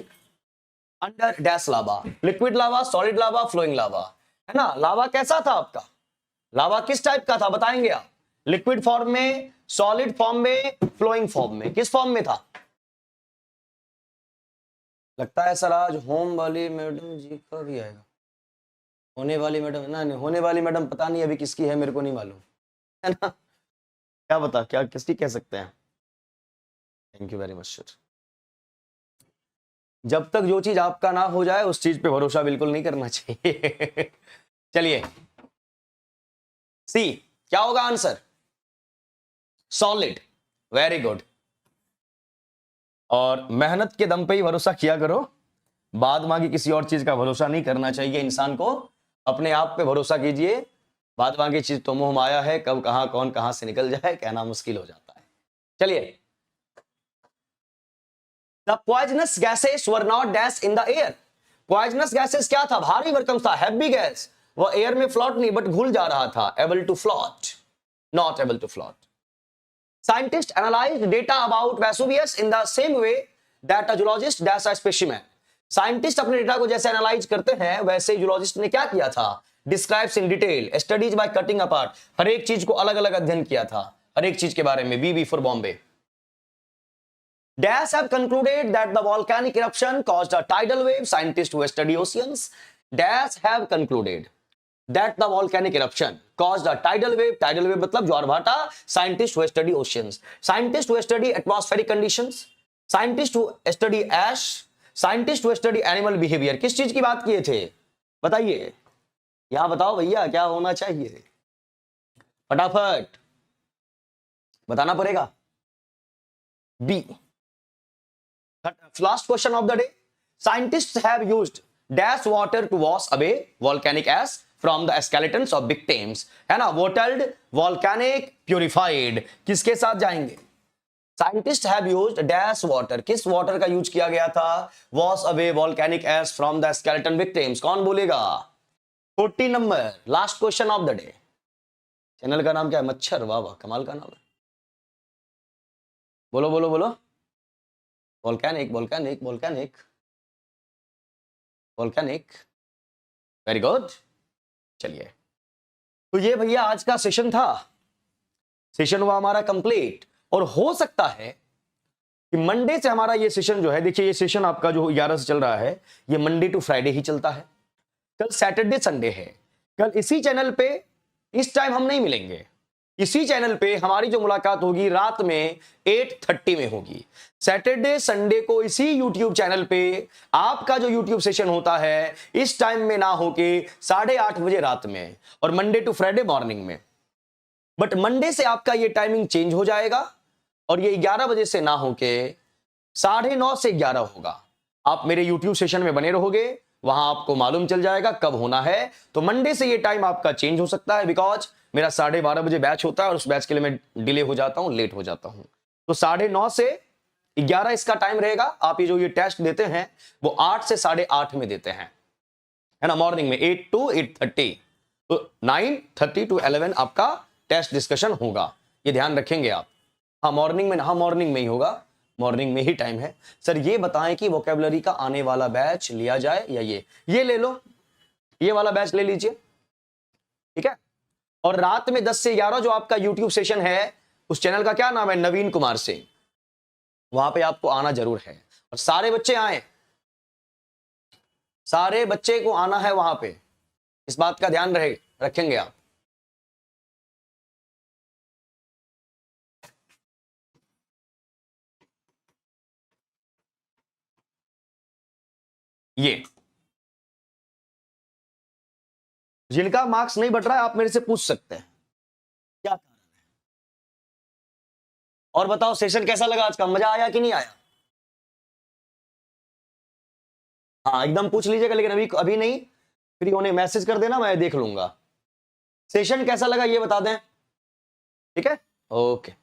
under dash lava, liquid lava, solid lava, flowing lava, है ना। लावा कैसा था आपका, लावा किस टाइप का था बताएंगे आप, लिक्विड फॉर्म में, सॉलिड फॉर्म में, फ्लोइंग फॉर्म में, किस फॉर्म में था। लगता है सर आज होम वाली मैडम जी का भी आएगा, होने वाली मैडम ना, नहीं होने वाली मैडम पता नहीं अभी किसकी है, मेरे को नहीं मालूम, है ना, क्या बता क्या किसकी कह सकते हैं। Thank you very much sir. जब तक जो चीज आपका ना हो जाए उस चीज पे भरोसा बिल्कुल नहीं करना चाहिए। चलिए सी क्या होगा आंसर, सॉलिड, वेरी गुड। और मेहनत के दम पे ही भरोसा किया करो, बाद मांगी किसी और चीज का भरोसा नहीं करना चाहिए इंसान को, अपने आप पे भरोसा कीजिए। बाद मांगी चीज तो मोह माया है, कब कहां कौन कहां से निकल जाए कहना मुश्किल हो जाता है। चलिए, The poisonous gases were not dash in the air. Poisonous gases क्या था, भारी भरकम था, हैवी गैस, वो एयर में फ्लोट नहीं बट घुल जा रहा था, able to float, not able to float. Scientists analyzed data about Vesuvius in the same way that a zoologist dash a specimen. Scientist अपने डेटा को जैसे एनालाइज करते हैं वैसे जूलॉजिस्ट ने क्या किया था, describes in detail, studies by cutting apart, हर एक चीज को अलग अलग अध्ययन किया था, हर एक चीज के बारे में। B for Bombay. Dash have concluded that the volcanic eruption caused a tidal wave. Scientists who study oceans. Dash have concluded that the volcanic eruption caused a tidal wave. Tidal wave मतलब ज्वार भाटा। Scientists who study oceans. Scientists who study atmospheric conditions. Scientists who study ash. Scientists who study animal behavior. किस चीज की बात किए थे बताइए, यहां बताओ भैया क्या होना चाहिए, फटाफट बताना पड़ेगा। B. Last question of the day. Scientists have used dash water to wash away volcanic ash from the skeletons of victims. है ना, bottled, volcanic, purified. किसके साथ जाएंगे? Scientists have used dash water. किस water का यूज किया गया था? Wash away volcanic ash from the skeleton victims. कौन बोलेगा? 40 number, last question of the day. Channel का नाम क्या है? मच्छर, वाह वाह कमाल का नाम है। बोलो बोलो बोलो। Volcanic volcanic volcanic volcanic, very good. चलिए, तो ये भैया आज का सेशन था, सेशन हुआ हमारा कंप्लीट। और हो सकता है कि मंडे से हमारा ये सेशन जो है, देखिए ये सेशन आपका जो 11 से चल रहा है, ये मंडे टू फ्राइडे ही चलता है। कल सैटरडे संडे है, कल इसी चैनल पे इस टाइम हम नहीं मिलेंगे, इसी चैनल पे हमारी जो मुलाकात होगी रात में 8:30 में होगी। सैटरडे संडे को इसी यूट्यूब चैनल पे आपका जो यूट्यूब सेशन होता है इस टाइम में ना होके 8:30 बजे रात में, और मंडे टू फ्राइडे मॉर्निंग में। बट मंडे से आपका ये टाइमिंग चेंज हो जाएगा और ये 11 बजे से ना होके 9:30 से 11 होगा। आप मेरे यूट्यूब सेशन में बने रहोगे, वहां आपको मालूम चल जाएगा कब होना है। तो मंडे से ये टाइम आपका चेंज हो सकता है, बिकॉज मेरा 12:30 बजे बैच होता है और उस बैच के लिए मैं डिले हो जाता हूं, लेट हो जाता हूं। तो 9:30 से 11 इसका टाइम रहेगा। आप ये जो ये टेस्ट देते हैं वो 8 से 8:30 में देते हैं, है ना, मॉर्निंग में 8 to 8:30। तो 9:30 to 11 आपका टेस्ट डिस्कशन होगा, ये ध्यान रखेंगे आप। हाँ मॉर्निंग में, हाँ मॉर्निंग में ही होगा, मॉर्निंग में ही टाइम है। सर ये बताएं कि वोकैबुलरी का आने वाला बैच लिया जाए या ये ले लो, ये वाला बैच ले लीजिए, ठीक है। और रात में 10 से 11 जो आपका यूट्यूब सेशन है, उस चैनल का क्या नाम है, नवीन कुमार सिंह, वहां पे आपको आना जरूर है। और सारे बच्चे आए, सारे बच्चे को आना है वहां पे, इस बात का ध्यान रखेंगे आप। ये जिनका मार्क्स नहीं बढ़ रहा है आप मेरे से पूछ सकते हैं क्या कारण है। और बताओ सेशन कैसा लगा आज का, मजा आया कि नहीं आया? हाँ एकदम पूछ लीजिएगा, लेकिन अभी नहीं, फ्री होने मैसेज कर देना, मैं देख लूंगा। सेशन कैसा लगा ये बता दें, ठीक है, ओके।